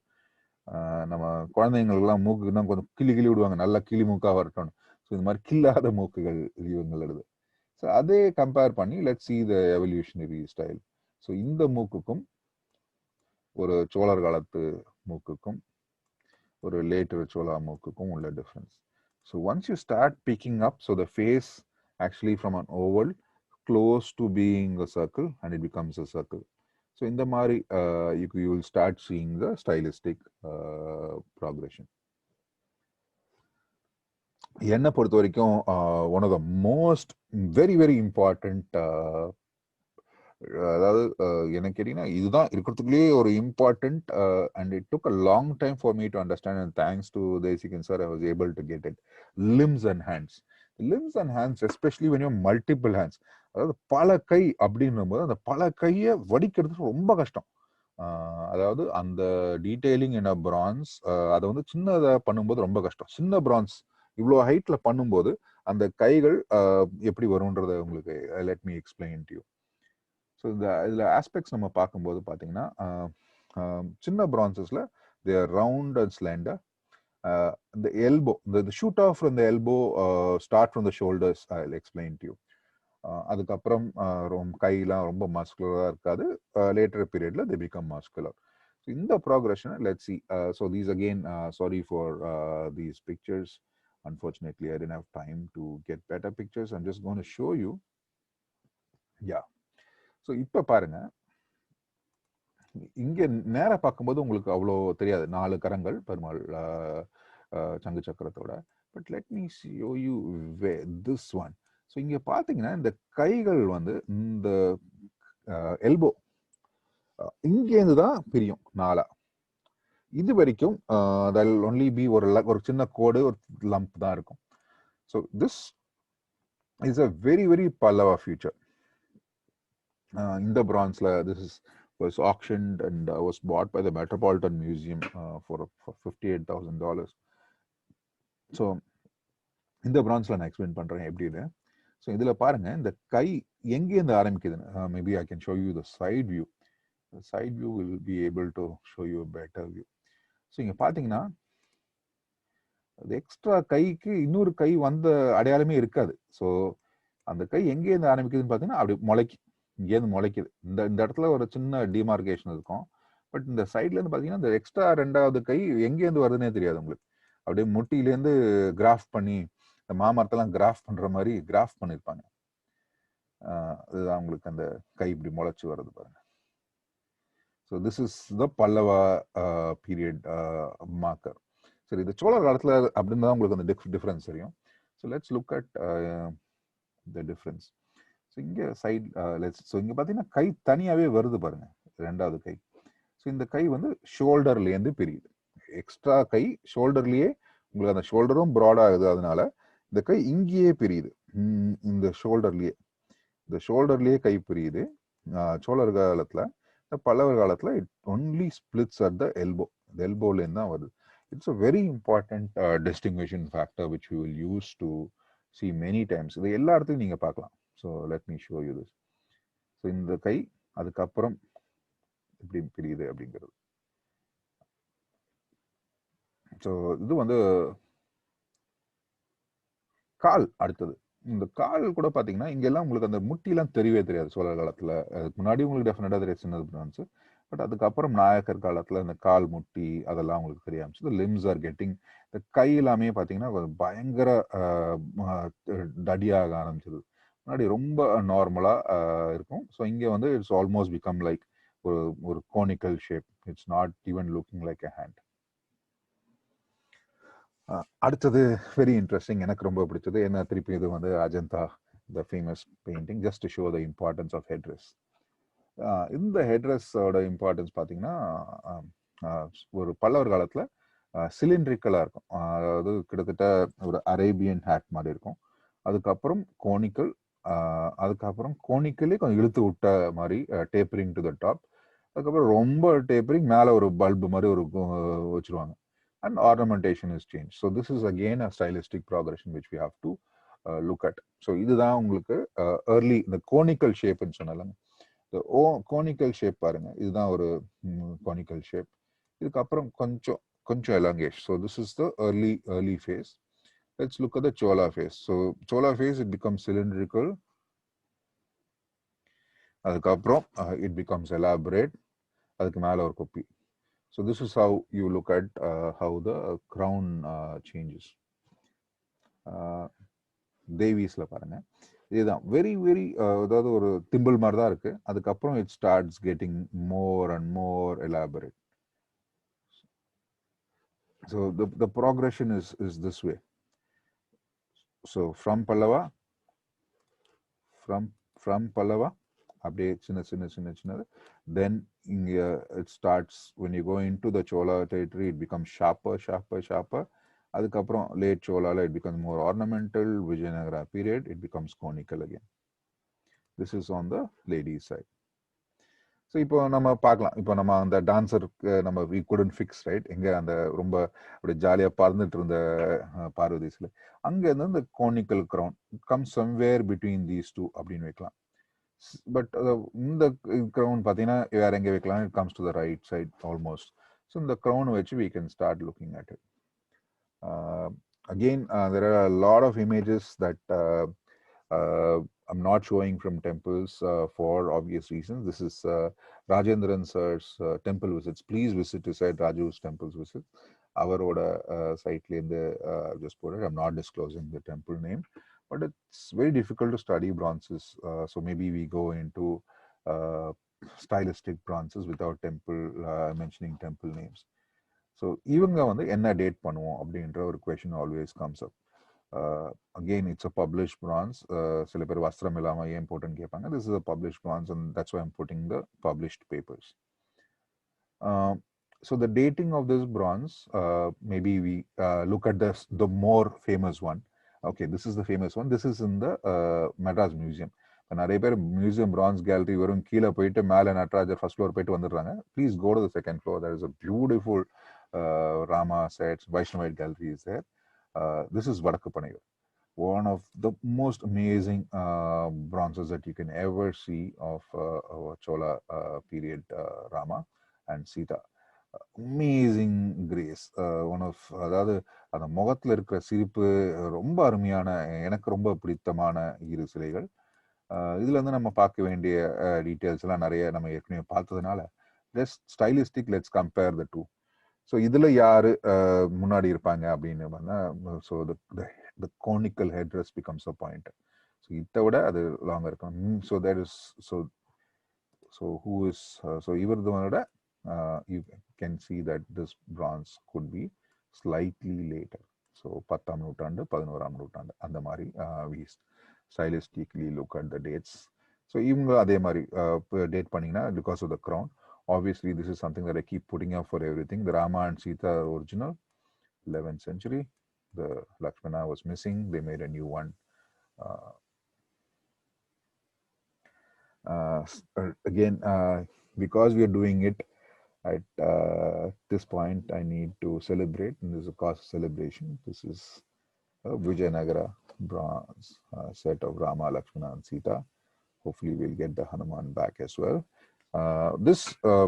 நம்ம குழந்தைங்களுக்குலாம் மூக்கு இன்னும் கொஞ்சம் கிளி விடுவாங்க, நல்லா கிளி மூக்கா வரட்டும். ஸோ இந்த மாதிரி கில்லாத மூக்குகள் இவங்களது. ஸோ அதே கம்பேர் பண்ணி let's see the evolutionary style. So இந்த மூக்குக்கும் ஒரு சோழர் காலத்து மூக்குக்கும் ஒரு லேட்டர் சோழா மூக்குக்கும் உள்ள difference. So once you start picking up, so the face actually from an oval close to being a circle and it becomes a circle. So in the mari you will start seeing the stylistic progression. என்ன பொறுத்த வரைக்கும் one of the most very very important அதாவது எனக்கு கேட்டீங்கன்னா இதுதான் இருக்கிறதுக்குள்ளேயே ஒரு important and it took a long time for me to understand and thanks to Desikan sir I was able to get it. Limbs and hands. Limbs and hands especially when you multiple hands, அதாவது பல கை அப்படின்னும் போது அந்த பல கையை வடிக்கிறதுக்கு ரொம்ப கஷ்டம். அதாவது அந்த டீடைலிங் இன் அ பிரான்ஸ் அதை வந்து சின்னதாக பண்ணும்போது ரொம்ப கஷ்டம். சின்ன பிரான்ஸ் இவ்வளோ ஹைட்ல பண்ணும்போது அந்த கைகள் எப்படி வரும்ன்றதை உங்களுக்கு let me explain to you. So இதில் ஆஸ்பெக்ட்ஸ் நம்ம பார்க்கும்போது பார்த்தீங்கன்னா சின்ன பிரான்சஸில் தேர் ரவுண்ட் அண்ட் ஸ்லெண்டர். இந்த எல்போ, இந்த shoot off from the elbow start from the shoulders I will explain to you. அதுக்கப்புறம் கையெல்லாம் ரொம்ப மஸ்குலராக இருக்காது. லேட்டர் பீரியட்ல தே பிகம் மஸ்குலர். ஸோ இந்த ப்ராக்ரஷனை let's see. So these again sorry for these pictures. Unfortunately, I didn't have time to get better pictures. I'm just going to show you. Yeah. So இப்போ பாருங்க, இங்கே நேராக பார்க்கும்போது உங்களுக்கு அவ்வளோ தெரியாது, 4 கரங்கள் பெருமாள் சங்கு சக்கரத்தோட. But let me show you this one. So இங்கே பார்த்தீங்கன்னா இந்த கைகள் வந்து இந்த எல்போ இங்கேருந்து தான் பிரியும் 4. இது வரைக்கும் ஒன்லி பி ஒரு சின்ன கோடு, ஒரு லம்ப் தான் இருக்கும். So this is a very very Pallava future. In the bronze layer, this was auctioned and was bought by the Metropolitan Museum for $58,000. So இந்த பிரான்ஸ்ல நான் எக்ஸ்பிளைன் பண்றேன் எப்படின்னு. ஸோ இதுல பாருங்க, இந்த கை எங்கேருந்து ஆரம்பிக்குதுன்னு maybe I can show you the side view. Side view will be able to show you better view. So இங்க பாத்தீங்கன்னா எக்ஸ்ட்ரா கைக்கு இன்னொரு கை வந்த அடையாளமே இருக்காது. ஸோ அந்த கை எங்கேருந்து ஆரம்பிக்குதுன்னு பார்த்தீங்கன்னா அப்படி இங்கேருந்து முளைக்குது. இந்த இடத்துல ஒரு சின்ன டிமார்கேஷன் இருக்கும். பட் இந்த சைட்ல இருந்து பார்த்தீங்கன்னா இந்த எக்ஸ்ட்ரா 2வது கை எங்கேருந்து வருதுன்னே தெரியாது உங்களுக்கு. அப்படியே முட்டிலேருந்து கிராஃப் பண்ணி, இந்த மாமரத்தெல்லாம் கிராஃப் பண்ற மாதிரி கிராஃப் பண்ணியிருப்பாங்க. அதுதான் உங்களுக்கு அந்த கை இப்படி முளைச்சு வருது பாருங்க. So this is the Pallava period marker. சரி, இந்த சோழர் காலத்துல அப்படின்னு தான் உங்களுக்கு அந்த டிஃபரன்ஸ் தெரியும். So let's look at the difference. So இங்கே சைட் ஸோ இங்கே பார்த்தீங்கன்னா கை தனியாகவே வருது பாருங்க, 2வது கை. ஸோ இந்த கை வந்து ஷோல்டர்லேருந்து பிரியுது. எக்ஸ்ட்ரா கை ஷோல்டர்லேயே உங்களுக்கு அந்த ஷோல்டரும் ப்ராட் ஆகுது. அதனால இந்த கை இங்கேயே பிரியுது. இந்த ஷோல்டர்லேயே கை பிரியுது. சோழர் காலத்தில், பல்லவர் காலத்தில் it only splits at the elbow. இந்த எல்போலேருந்து தான் வருது. It's a very important distinguishing factor which you will use to see many times. இது எல்லா இடத்துலையும் நீங்க பார்க்கலாம். So let me show you this. So இந்த கை அதுக்கப்புறம் எப்படி பிரியுது அப்படிங்கிறது. ஸோ இது வந்து கால். அடுத்தது இந்த கால் கூட பார்த்தீங்கன்னா இங்கெல்லாம் உங்களுக்கு அந்த முட்டிலாம் தெரியவே தெரியாது சோழர் காலத்தில். அதுக்கு முன்னாடி உங்களுக்கு டெஃபினட்டாக தெரியாது சின்னது பிரான்ஸ். பட் அதுக்கப்புறம் நாயக்கர் காலத்தில் இந்த கால் முட்டி அதெல்லாம் உங்களுக்கு தெரிய ஆரம்பிச்சு. லிம்ஸ் ஆர் கெட்டிங், இந்த கை எல்லாமே பார்த்தீங்கன்னா பயங்கர தடியாக ஆரம்பிச்சது. முன்னாடி ரொம்ப நார்மலாக இருக்கும். ஸோ இங்கே வந்து இட்ஸ் ஆல்மோஸ்ட் பிகம் லைக் ஒரு conical shape. It's not even looking like a hand. அடுத்தது வெரி இன்ட்ரெஸ்டிங், எனக்கு ரொம்ப பிடிச்சது என்ன, திருப்பி இது வந்து Ajanta the famous painting, just to show the importance of headdress. இந்த ஹெட்ரெஸ்ஸோட இம்பார்ட்டன்ஸ் பார்த்தீங்கன்னா ஒரு பல்லவர் காலத்தில் சிலிண்ட்ரிக்கலாக இருக்கும். அதாவது கிட்டத்தட்ட ஒரு அரேபியன் ஹேட் மாதிரி இருக்கும். அதுக்கப்புறம் கோனிக்கல், அதுக்கப்புறம் கோனிக்கலி கொஞ்சம் இழுத்து விட்ட மாதிரி டேப்பரிங் டு த டாப். அதுக்கப்புறம் ரொம்ப டேப்பரிங் மேலே ஒரு பல்பு மாதிரி ஒரு வச்சிருவாங்க. And ornamentation is change. So this is again a stylistic progression which we have to look at. So இதுதான் உங்களுக்கு ஏர்லி இந்த கோனிக்கல் ஷேப்னு சொன்னாலும் கோனிக்கல் ஷேப் பாருங்க, இதுதான் ஒரு கோனிக்கல் ஷேப். இதுக்கப்புறம் கொஞ்சம் கொஞ்சம் elongation. So this is the early phase. Let's look at the Chola phase. So Chola phase, it becomes cylindrical. அதுக்கப்புறம் it becomes elaborate. அதுக்கு மேல ஒரு குப்பி. So this is how you look at how the crown changes. தேவிஸ்ல பாருங்க, இதுதான் வெரி வெரி அதாவது ஒரு திம்பிள் மாதிரி தான் இருக்கு. அதுக்கப்புறம் it starts getting more and more elaborate. So the progression is this way. So from Pallava, from Pallava, அப்படியே சின்ன சின்ன சின்ன சின்னது. Then it starts when you go into the Chola territory, it becomes sharper. அதுக்கப்புறம் late Chola, it becomes more ornamental. Vijayanagara period, it becomes conical again. This is on the ladies side. So இப்போ நம்ம பார்க்கலாம், இப்போ நம்ம அந்த டான்ஸருக்கு நம்ம வி குடன் ஃபிக்ஸ் ரைட், எங்கே அந்த ரொம்ப அப்படி ஜாலியாக பறந்துட்டு இருந்த பார்வதி சிலை, அங்கேருந்து இந்த conical crown come somewhere between these two அப்படின்னு வைக்கலாம். பட் இந்த க்ரௌன் பார்த்தீங்கன்னா வேற எங்கே வைக்கலாம், it comes to the right side almost. So இந்த க்ரௌன் வச்சு we can start looking at it. Again, there are a lot of images that I'm not showing from temples for obvious reasons. This is Rajendran sir's temple visits. Please visit his site, Raju's temples visit. Avaroda site just put it. I'm not disclosing the temple name, but it's very difficult to study bronzes. So maybe we go into stylistic bronzes without temple mentioning temple names. So இவங்க வந்து என்ன டேட் பண்ணுவோம் அப்படின்ற ஒரு question always comes up. Again, it's a published bronze. சில பேர் வஸ்திரம் இல்லாம ஏன் போட்டுன்னு கேட்பாங்க. This is a published bronze and that's why I'm putting the published papers. So the dating of this bronze, maybe we look at the more famous one. Okay, this is the famous one. This is in the Madras Museum. நிறைய பேர் மியூசியம் பிரான்ஸ் கேலரி வெறும் கீழே போயிட்டு மேலே நடராஜர் ஃபர்ஸ்ட் ஃப்ளோர் போயிட்டு வந்துடுறாங்க. Please go to the second floor. There is a beautiful Rama sets, Vaishnavite gallery is there. This is Vadakkupanayur, one of the most amazing bronzes that you can ever see of Chola period Rama and Sita. Amazing grace. One of அதாவது அந்த முகத்தில் இருக்கிற சிரிப்பு ரொம்ப அருமையான, எனக்கு ரொம்ப பிடித்தமான இரு சிலைகள். இதுல இருந்து நம்ம பார்க்க வேண்டிய டீட்டெயில்ஸ் எல்லாம் நிறைய நம்ம ஏற்கனவே பார்த்ததுனால just stylistic let's compare the two. So இதுல யாரு முன்னாடி இருப்பாங்க அப்படின்னு பார்த்தா, so the conical headdress becomes a point. So இதை விட அது லாங் இருக்கும். So that is so who is so இவரதோட you can see that this bronze could be slightly later. So 10ஆம் நூற்றாண்டு 11ஆம் நூற்றாண்டு அந்த மாதிரி we stylistically look at the dates. So இவங்க அதே மாதிரி டேட் பண்ணீங்கன்னா because of the crown. Obviously this is something that I keep putting up for everything. The Rama and Sita are original 11th century. The Lakshmana was missing. They made a new one. Again, because we are doing it at this point, I need to celebrate, and this is a cause of celebration. This is Vijayanagara bronze set of Rama, Lakshmana and Sita. Hopefully we'll get the Hanuman back as well. This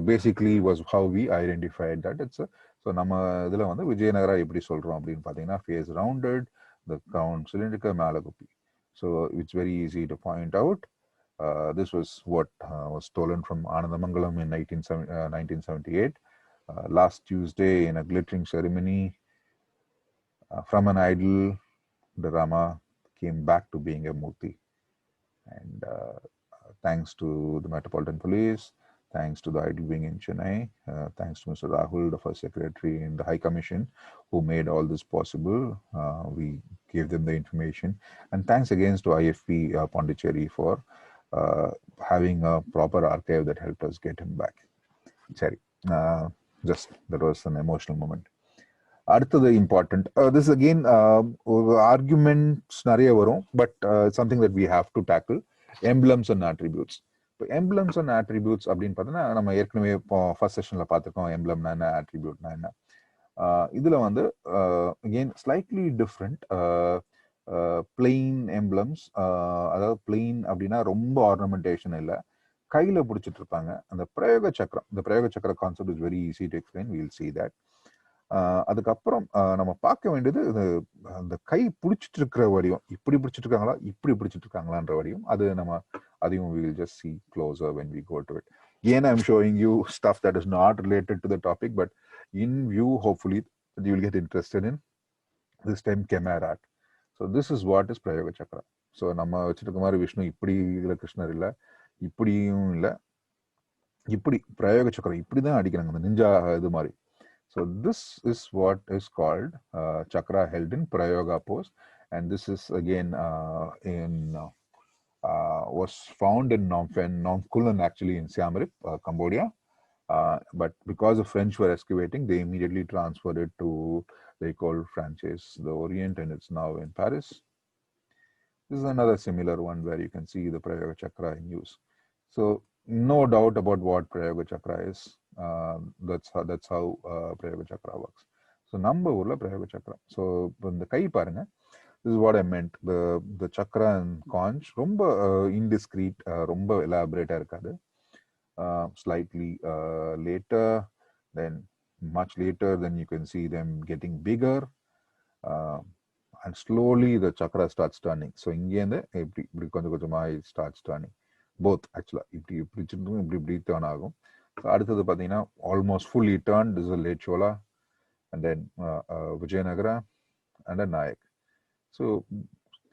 basically was how we identified that it's a, so நம்ம இதுல வந்து விஜயநகரா எப்படி சொல்றோம் அப்படின்னு பார்த்தீங்கன்னா, face rounded, the crown cylindrical, மேல குப்பி. So it's very easy to point out. This was what was stolen from Anandamangalam in 1978. Last Tuesday in a glittering ceremony from an idol, the Rama came back to being a Murti. And thanks to the Metropolitan Police, thanks to the idol wing in Chennai, thanks to Mr. Rahul, the first secretary in the High Commission, who made all this possible. We gave them the information. And thanks again to IFP Pondicherry for having a proper archive that helped us get him back. Sorry, just that was an emotional moment. அடுத்தது இம்பார்ட்டன்ட் திஸ் அகெயின் ஆர்குமெண்ட்ஸ் நிறைய வரும் but something that we have to tackle emblems and attributes. இப்போ எம்ப்ளம்ஸ் அண்ட் அட்ரிபியூட்ஸ் அப்படின்னு பார்த்தோன்னா நம்ம ஏற்கனவே இப்போ ஃபர்ஸ்ட் செஷன்ல பார்த்துருக்கோம் எம்ப்ளம்னா என்ன அட்ரிபியூட்னா என்ன. இதுல வந்து again slightly different plain emblems. அதாவது பிளெயின் அப்படின்னா ரொம்ப ஆர்னமெண்டேஷன் இல்லை, கையில பிடிச்சிட்டு இருப்பாங்க. அந்த பிரயோக சக்கரம், இந்த பிரயோக சக்கர concept is very easy to explain, we'll see that. அதுக்கப்புறம் நம்ம பார்க்க வேண்டியது அந்த கை பிடிச்சிட்டு இருக்கிற வடிவம், இப்படி பிடிச்சிட்டு இருக்காங்களா இப்படி பிடிச்சிட்டு இருக்காங்களான்ற வடிவம். அது நம்ம அதையும் we will just see closer when we go to it. Again, I'm showing you stuff that is not related to the topic, but in view, hopefully, you will get interested in this time Khmer art. So this is what is Prayoga Chakra. So நம்ம வச்சிருக்க மாதிரி விஷ்ணு இப்படி இல்லை, கிருஷ்ணர் இல்லை, இப்படியும் இல்லை, இப்படி பிரயோக சக்கரம் இப்படி தான் அடிக்கிறாங்க, அந்த நிஞ்சா இது மாதிரி. So this is what is called chakra held in prayoga pose, and this is again was found in Phnom Kulen, actually in Siem Reap, Cambodia. But because the French were excavating, they immediately transferred it to they called Franchise the Orient, and it's now in Paris. This is another similar one where you can see the prayoga chakra in use. So no doubt about what prayoga chakra is. That's how prayoga chakra works. So number ஊர்ல prayoga chakra. So இந்த கை பாருங்க, this is what I meant. The chakra and conch ரொம்ப indiscreet, ரொம்ப elaborate இருக்காது. Slightly later, then much later, then you can see them getting bigger, and slowly the chakra starts turning. So இங்கேருந்து இப்படி கொஞ்சம் கொஞ்சமா it starts turning. Both actually இப்படி turn ஆகும். So அடுத்தது பார்த்தீங்கன்னா almost fully turned. This is a late Chola, and then Vijayanagara and a Nayak. So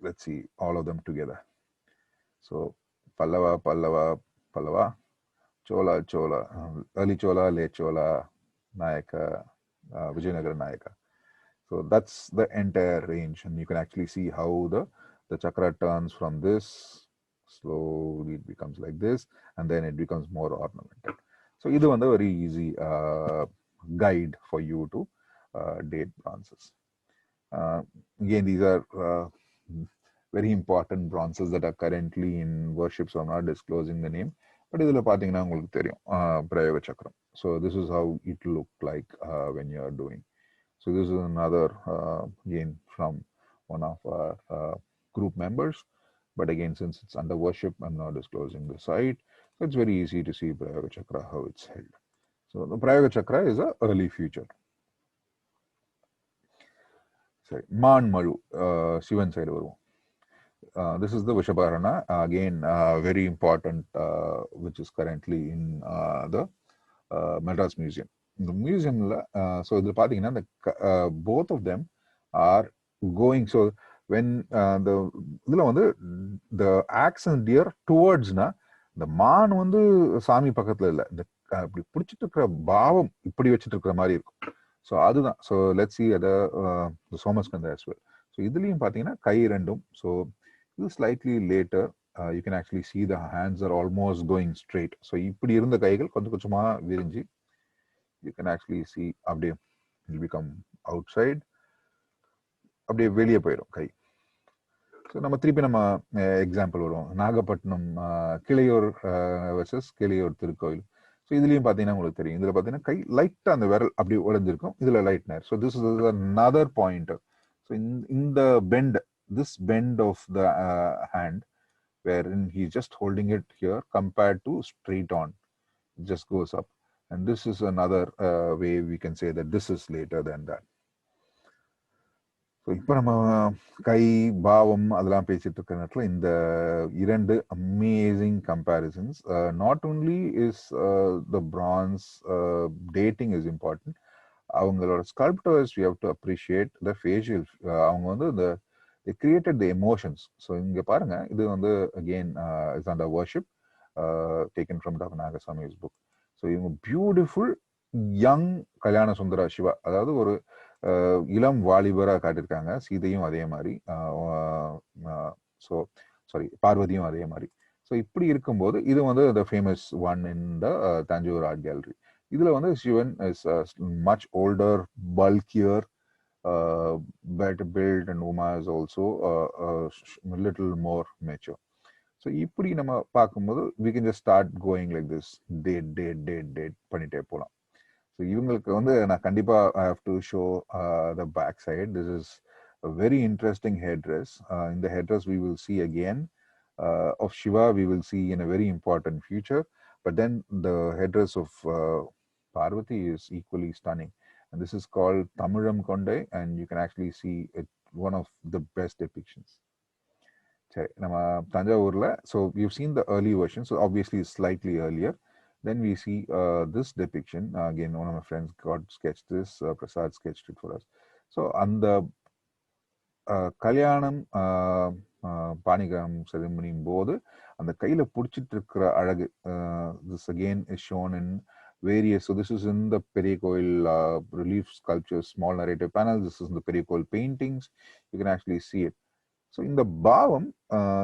let's see all of them together. So Pallava, Pallava, Pallava, Chola, Chola, early Chola, late Chola, Nayaka, Vijayanagara Nayaka. So that's the entire range, and you can actually see how the chakra turns from this, slowly it becomes like this, and then it becomes more ornamented. So this is a very easy guide for you to date bronzes. Again, these are very important bronzes that are currently in worship, so I'm not disclosing the name. But this is Prayoga Chakram. So this is how it looked like when you are doing. So this is another again from one of our group members. But again, since it's under worship, I'm not disclosing the site. So it's very easy to see Prayoga Chakra, how it's held. So the Prayoga Chakra is a early future. Sorry, Man Maru, Shivan side. This is the Vishabharana, again very important, which is currently in the Madras Museum. The museum, so the both of them are going. So when the axe and deer towards the man வந்து சாமி பக்கத்துல இல்ல, இந்த இப்படி பிடிச்சிட்டு இருக்கிற பாவம் இப்படி வச்சுட்டு இருக்கிற மாதிரி இருக்கும். ஸோ அதுதான். ஸோ லெட்ஸ் சி அத சோமஸ்கந்தா as well. ஸோ இதுலயும் பாத்தீங்கன்னா கை ரெண்டும். ஸோ இது slightly later, you can actually see the hands are almost going straight. So இப்படி இருந்த கைகள் கொஞ்சம் கொஞ்சமா விரிஞ்சு you can actually see அப்படியே it will become outside, அப்படியே வெளியே போயிடும் கை. ஸோ நம்ம திருப்பி நம்ம எக்ஸாம்பிள் வருவோம், நாகப்பட்டினம் கிளையூர் வர்சஸ் கிளையூர் திருக்கோயில். ஸோ இதுலயும் பார்த்தீங்கன்னா உங்களுக்கு தெரியும், இதுல பார்த்தீங்கன்னா கை லைட்டா அந்த விரல் அப்படி உடைஞ்சிருக்கும், இதுல லைட் நேர். So this is another pointer. So இந்த bend, this bend of the hand wherein he's just holding it here compared to straight on, it just goes up. And this is another way we can say that this is later than that. So இப்போ நம்ம கை பாவம் அதெல்லாம் பேசிட்டு இருக்கிற நேரத்தில் இந்த இரண்டு amazing comparisons. Not only is the bronze dating is important, அவங்களோட sculptors we have to appreciate the facial. அவங்க வந்து இந்த they created the emotions. So இங்க பாருங்க, இது வந்து again is under worship, taken from Dr. Nagaswami's book. So இவங்க பியூட்டிஃபுல் யங் கல்யாண சுந்தரா சிவா, அதாவது ஒரு இளம் வாலிபரா காட்டியிருக்காங்க. சீதையும் அதே மாதிரி, ஸோ சாரி பார்வதியும் அதே மாதிரி. ஸோ இப்படி இருக்கும்போது இது வந்து the famous one in the Tanjore Art Gallery. இதுல வந்து Sivan is much older, பல்கியர், better built, and Uma is also a little more mature. So இப்படி நம்ம பார்க்கும்போது we can just start going like this, date பண்ணிட்டே போலாம். ஸோ இவங்களுக்கு வந்து நான் கண்டிப்பா I have to show the back side. This is a very interesting headdress. In the headdress we will see again of Shiva, we will see in a very important future, but then the headdress of Parvati is equally stunning, and this is called Tamilam Kondai, and you can actually see it, one of the best depictions. சரி, நம்ம தஞ்சாவூர்ல, so we've seen the early version, so obviously it's slightly earlier. Then we see this depiction. Again, one of my friends got sketched this. Prasad sketched it for us. So அந்த கல்யாணம் பாணிகிராம் செரிமனியும் போது அந்த கையில பிடிச்சிட்டு இருக்கிற அழகு, this again is shown in various, so this is in the பெரிய கோயில் relief sculptures, small narrative panels. This is in the பெரிய கோயில் paintings. You can actually see it. So இந்த பாவம்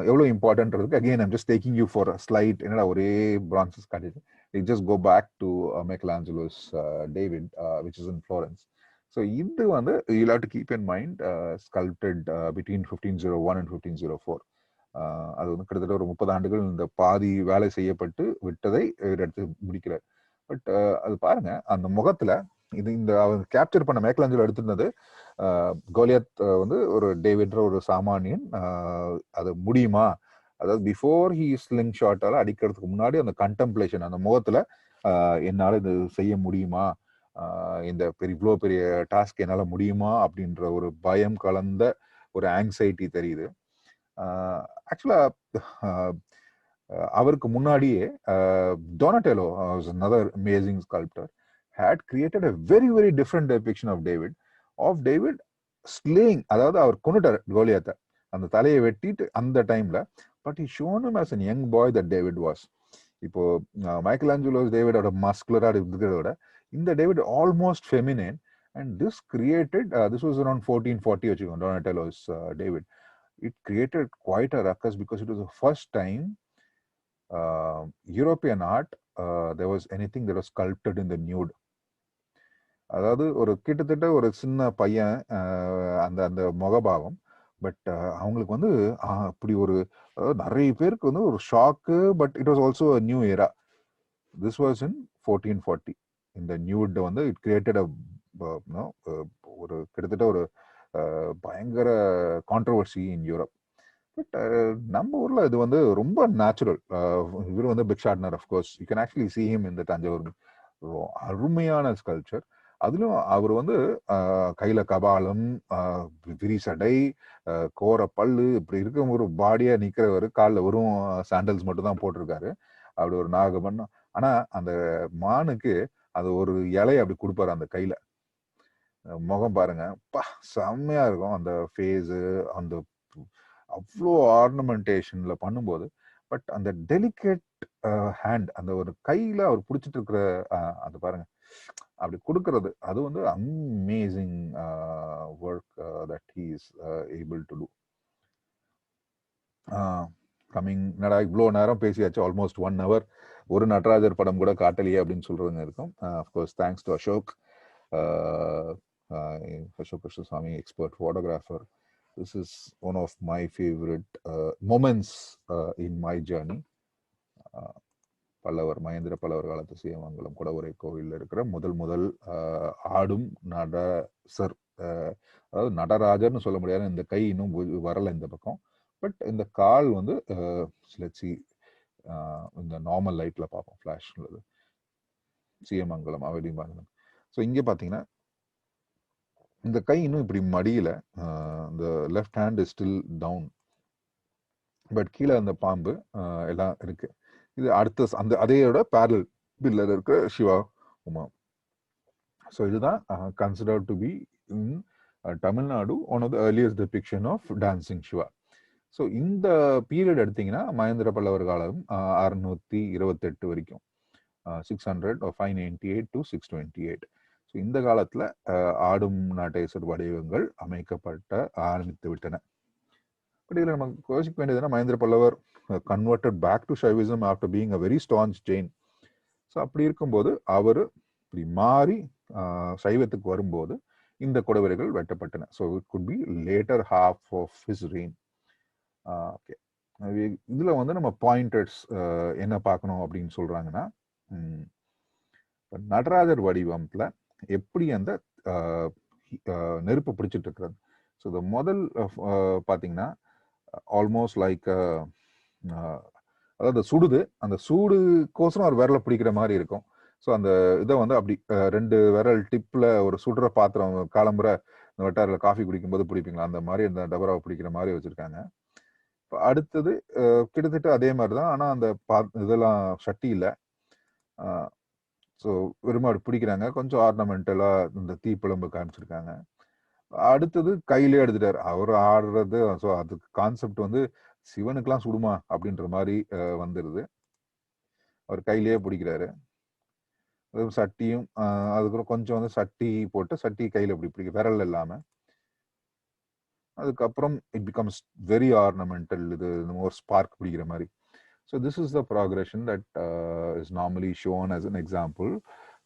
எவ்வளோ இம்பார்ட்டன்ட்றதுக்கு again I'm just taking you for a slide. என்னடா ஒரே பிரான்சஸ் காட்டிட்டு, it just go back to Michelangelo's David which is in Florence. So இது வந்து you have to keep in mind sculpted between 1501 and 1504. அது வந்து கிட்டத்தட்ட ஒரு 30 ஆண்டுகள் இந்த பாதி வேலை செய்யப்பட்டு விட்டதை எடுத்து முடிக்கிறார். பட் அது பாருங்க, அந்த முகத்துல இது இந்த அவங்க கேப்சர் பண்ண மைக்கேலாஞ்சலோ எடுத்திருந்தது கோலியாத் வந்து ஒரு டேவிட்ற ஒரு சாமானியன், அது முடியுமா, அதாவது பிஃபோர் ஹி ஸ்லிங் ஷாட்டால அடிக்கிறதுக்கு முன்னாடி அந்த கண்டெம்ப்ளேஷன் அந்த முகத்துல என்னால இது செய்ய முடியுமா, இந்த இவ்வளோ பெரிய டாஸ்க் என்னால முடியுமா அப்படின்ற ஒரு பயம் கலந்த ஒரு ஆங்ஸைட்டி தெரியுது. ஆக்சுவலா அவருக்கு முன்னாடியே டொனாட்டெலோ another amazing sculptor had created a very very different depiction of David slaying, அதாவது அவர் கொன்னுட்டார் கோலியாத்தை, அந்த தலையை வெட்டிட்டு அந்த டைம்ல. But he shown him as a young boy that David was. இப்போ மைக்கேலாஞ்சலோஸ் டேவிடோட மஸ்குலரா இருக்கிறத விட இந்த David almost feminine, and this created, this was around 1440 வச்சுக்கோங்க, டொனாட்டெலோஸ் David. It created quite a ruckus because it was the first time European art there was anything that was sculpted in the nude. அதாவது ஒரு கிட்டத்தட்ட ஒரு சின்ன பையன் அந்த அந்த முகபாவம். பட் அவங்களுக்கு வந்து அப்படி ஒரு நிறைய பேருக்கு வந்து ஒரு shock. But it was also a new era. This was in 1440. இந்த நியூட் வந்து இட் கிரியேட்டட் ஒரு கிட்டத்தட்ட ஒரு பயங்கர கான்ட்ரவர்சி இன் யூரோப். பட் நம்ம ஊர்ல இது வந்து ரொம்ப நேச்சுரல். இவர் வந்து பிக்ஷாட்னர், of course you can actually see him in the Thanjavur. அருமையான ஸ்கல்ப்சர். அதிலும் அவர் வந்து கையில கபாலம், விரிசடை, கோர பல்லு, இப்படி இருக்க ஒரு பாடியா நிக்கிறவர், காலில் வெறும் சாண்டல்ஸ் மட்டும் தான் போட்டிருக்காரு. அப்படி ஒரு நாகமன். ஆனா அந்த மானுக்கு அது ஒரு இலையை அப்படி கொடுப்பாரு அந்த கையில. முகம் பாருங்க, செம்மையா இருக்கும் அந்த ஃபேஸு, அந்த அவ்வளோ ஆர்னமெண்டேஷன்ல பண்ணும்போது. பட் அந்த டெலிகேட் ஹேண்ட், அந்த ஒரு கையில அவர் பிடிச்சிட்டு இருக்கிற அது பாருங்க, அப்படி கொடுக்கறது, அது வந்து amazing work that he is able to do. Coming, என்னடா இவ்வளோ நேரம் பேசியாச்சு, ஆல்மோஸ்ட் 1 hour, ஒரு நடராஜர் படம் கூட காட்டலையே அப்படின்னு சொல்றதுங்க இருக்கும். Of course thanks to Ashok Krishnaswamy, expert photographer. This is one of my favorite moments in my journey. பல்லவர், மகேந்திர பல்லவர் காலத்து சீமங்கலம் குடவுரை கோவிலில் இருக்கிற முதல் ஆடும் நடராசர், அதாவது நடராஜர்னு சொல்ல முடியாது, இந்த கை இன்னும் வரல இந்த பக்கம். பட் இந்த கால் வந்து இந்த நார்மல் லைட்ல பார்ப்போம், ஃபிளாஷ் உள்ளது, சீமங்கலம் அவதிமங்கலம். ஸோ இங்கே பார்த்தீங்கன்னா இந்த கை இன்னும் இப்படி மடியில, இந்த left hand is still down, but கீழே அந்த பாம்பு எல்லாம் இருக்கு. இது அடுத்த அந்த அதையோட பேரல் பில்லர் இருக்க சிவா உமா. ஸோ இதுதான் considered to be in Tamil Nadu one of the earliest depiction of dancing Shiva. So இந்த பீரியட் எடுத்தீங்கன்னா மகேந்திர பல்லவர் காலம் 628 வரைக்கும், 600 or 598 to 628. ஸோ இந்த காலத்துல ஆடும் நாட்டேஸ்வர் வடிவங்கள் அமைக்கப்பட்ட ஆரம்பித்து விட்டன. பட் இதில் நம்ம யோசிக்க வேண்டியதுன்னா, Mahendra Pallavar converted back to Shaivism after being a very staunch Jain. So அப்படி இருக்கும்போது அவர் இப்படி மாறி சைவத்துக்கு வரும்போது இந்த குடைவரைகள் வெட்டப்பட்டன. So it could be later half of his reign. Okay, இதுல வந்து நம்ம பாயிண்டர்ஸ் என்ன பார்க்கணும் அப்படின்னு சொல்றாங்கன்னா, நடராஜர் வடிவத்துல எப்படி அந்த நெருப்பு பிடிச்சிட்டு இருக்கிறது. ஸோ இந்த முதல் பார்த்தீங்கன்னா ஆல்மோஸ்ட் லைக் அதாவது சுடுது, அந்த சூடுக்கோசரம் ஒரு விரலை பிடிக்கிற மாதிரி இருக்கும். ஸோ அந்த இதை வந்து அப்படி 2 விரல் டிப்ல ஒரு சுடுற பாத்திரம் காலம்புற இந்த வட்டாரில் காஃபி குடிக்கும்போது பிடிப்பீங்களா, அந்த மாதிரி அந்த டபராவை பிடிக்கிற மாதிரி வச்சிருக்காங்க. அடுத்தது கிட்டத்தட்ட அதே மாதிரி தான், ஆனால் அந்த இதெல்லாம் சட்டி இல்லை. ஸோ வெறும் அப்படி பிடிக்கிறாங்க, கொஞ்சம் ஆர்னமெண்டலா இந்த தீப்பிழம்பு காமிச்சிருக்காங்க. அடுத்தது கையிலே எடுத்துட்டாரு அவர் ஆடுறது. ஸோ அதுக்கு கான்செப்ட் வந்து சிவனுக்கெல்லாம் சுடுமா அப்படின்ற மாதிரி வந்துடுது. அவர் கையிலேயே பிடிக்கிறாரு, சட்டியும் அதுக்கப்புறம் கொஞ்சம் வந்து சட்டி போட்டு சட்டி கையில் இப்படி பிடிக்க விரல் இல்லாம. அதுக்கப்புறம் இட் பிகம்ஸ் வெரி ஆர்னமெண்டல், இது ஒரு ஸ்பார்க் பிடிக்கிற மாதிரி. So this is the progression that is normally shown as an example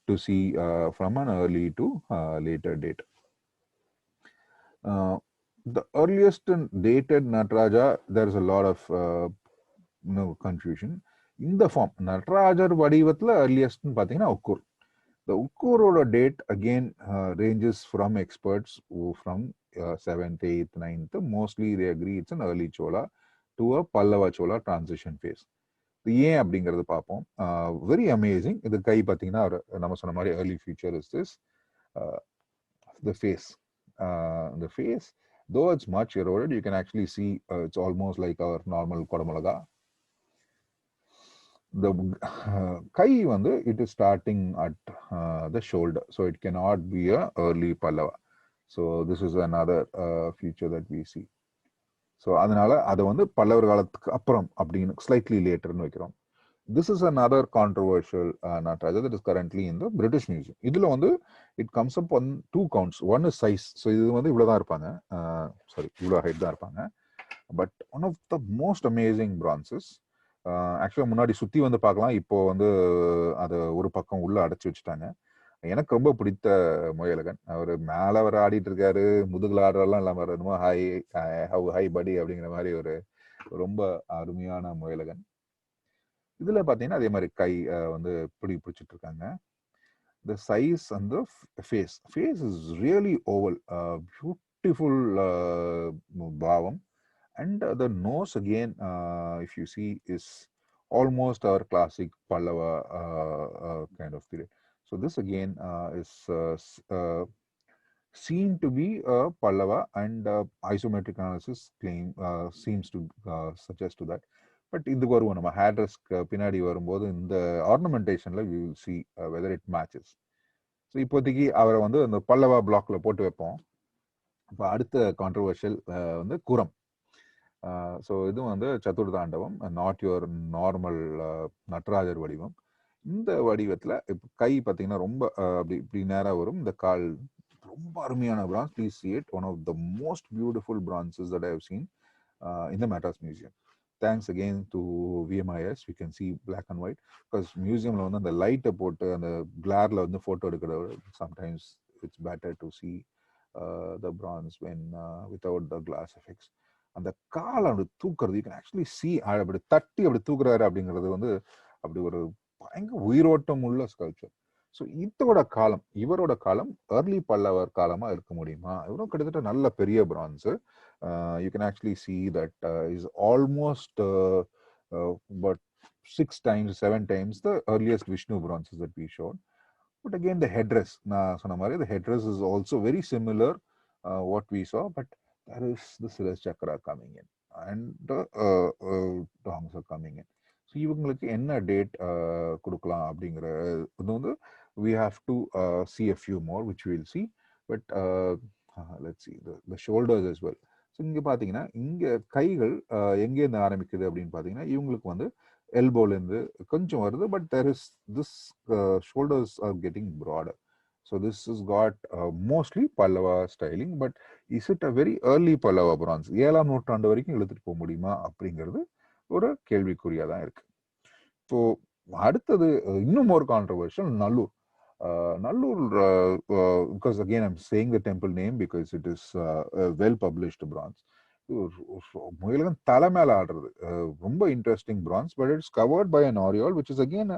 to see from an early to later date. The earliest dated Nataraja, there is a lot of confusion. In the form, Natarajar வடிவத்துல earliest பார்த்தீங்கன்னா உக்கூர். The உக்கூரோட date again ranges from experts from 7th, 8th, 9th. Mostly they agree it's an early Chola to a Pallava Chola transition phase. ஏன் அப்படிங்கிறது பார்ப்போம். Very amazing. இது கை பார்த்தீங்கன்னா நம்ம சொன்ன மாதிரி early feature is this, the face. The face, though it's much eroded, you can actually see it's almost like our normal kodamalaga. The kai வந்து it is starting at the shoulder, so it cannot be a early Pallava. So this is another feature that we see. So அதனால அதை வந்து பல்லவர் காலத்துக்கு அப்புறம் அப்படின்னு ஸ்லைட்லி லேட்டர்னு வைக்கிறோம். This is another controversial Nataraja that is currently in the British Museum. இதுல வந்து it comes up on 2 counts. One is size. So இது வந்து இவ்வளோதான் இருப்பாங்க, சாரி இவ்வளோ ஹைட் தான் இருப்பாங்க. But one of the most amazing bronzes. ஆக்சுவலாக முன்னாடி சுற்றி வந்து பார்க்கலாம், இப்போ வந்து அதை ஒரு பக்கம் உள்ள அடைச்சி வச்சுட்டாங்க. எனக்கு ரொம்ப பிடித்த முயலகன். அவர் மேலே அவர் ஆடிட்டு இருக்காரு, முதுகுல ஆடுறதெல்லாம் இல்லாமல் என்னமோ ஹை படி அப்படிங்கிற மாதிரி ஒரு ரொம்ப அருமையான முயலகன். இதுல பாத்தீங்கன்னா அதே மாதிரி கை வந்து பிடிச்சிட்டு இருக்காங்க. The size and the face is really oval, beautiful bhavam, and the nose again, if you see, is almost our classic Pallava kind of period. So this again is seen to be a Pallava, and isometric analysis seems to suggest to that. But இதுக்கு வருவோம், நம்ம ஹேட்ரஸ்க்கு பின்னாடி வரும்போது இந்த ஆர்னமெண்டேஷன்ல we will see whether it matches. So இப்போதைக்கு அவரை வந்து அந்த பல்லவா பிளாக்ல போட்டு வைப்போம். இப்போ அடுத்த கான்ட்ரவர்ஷியல் வந்து குரம். ஸோ இதுவும் வந்து சதுர்தாண்டவம், நாட் யுவர் நார்மல் நடராஜர் வடிவம். இந்த வடிவத்தில் இப்போ கை பார்த்தீங்கன்னா ரொம்ப அப்படி இப்படி நேராக வரும். இந்த கால் ரொம்ப அருமையான France. Please see it, one of the most beautiful bronzes that I have seen in the Madras Museum. Thanks again to VMIS, we can see black and white, because museum la the light போட்டு அந்த glare la photo எடுக்கிறது, sometimes it's better to see the bronze when without the glass effects. அந்த கால் அப்படி தூக்குறது, you can actually see அப்படி தட்டி அப்படி தூக்குறாரு அப்படிங்கிறது வந்து அப்படி ஒரு பயங்கர உயிரோட்டம் உள்ள ஸ்கல்ப்சர். ஸோ இவரோட காலம் ஏர்லி பல்லவர் காலமா இருக்க முடியுமா? இவரும் கிட்டத்தட்ட நல்ல பெரிய France. You can actually see that is almost about 6 times, 7 times the earliest Vishnu bronzes that we showed. But again, the headdress, the headdress is also very similar what we saw, but there is the Silas Chakra coming in and the tongs are coming in. So இவங்களுக்கு என்ன டேட் கொடுக்கலாம் அப்படிங்கிற வந்து we have to see a few more which we will see, but let's see the shoulders as well. So இங்கே பார்த்தீங்கன்னா இங்கே கைகள் எங்கேருந்து ஆரம்பிக்குது அப்படின்னு பார்த்தீங்கன்னா இவங்களுக்கு வந்து எல்போலேருந்து கொஞ்சம் வருது, but there is this shoulders are getting broader. So this has got mostly Pallava styling, but is it a very early Pallava bronze? 7ஆம் நூற்றாண்டு வரைக்கும் இழுத்துட்டு போக முடியுமா அப்படிங்கிறது ஒரு கேள்விக்குறியா தான் இருக்கு. ஸோ அடுத்தது இன்னும் ஒரு controversial Nallur. Nallur, because again I'm saying the temple name because it is a well published bronze. முயலகன் தலை மேல ஆடுறது ரொம்ப interesting bronze but it's covered by an aureole which is again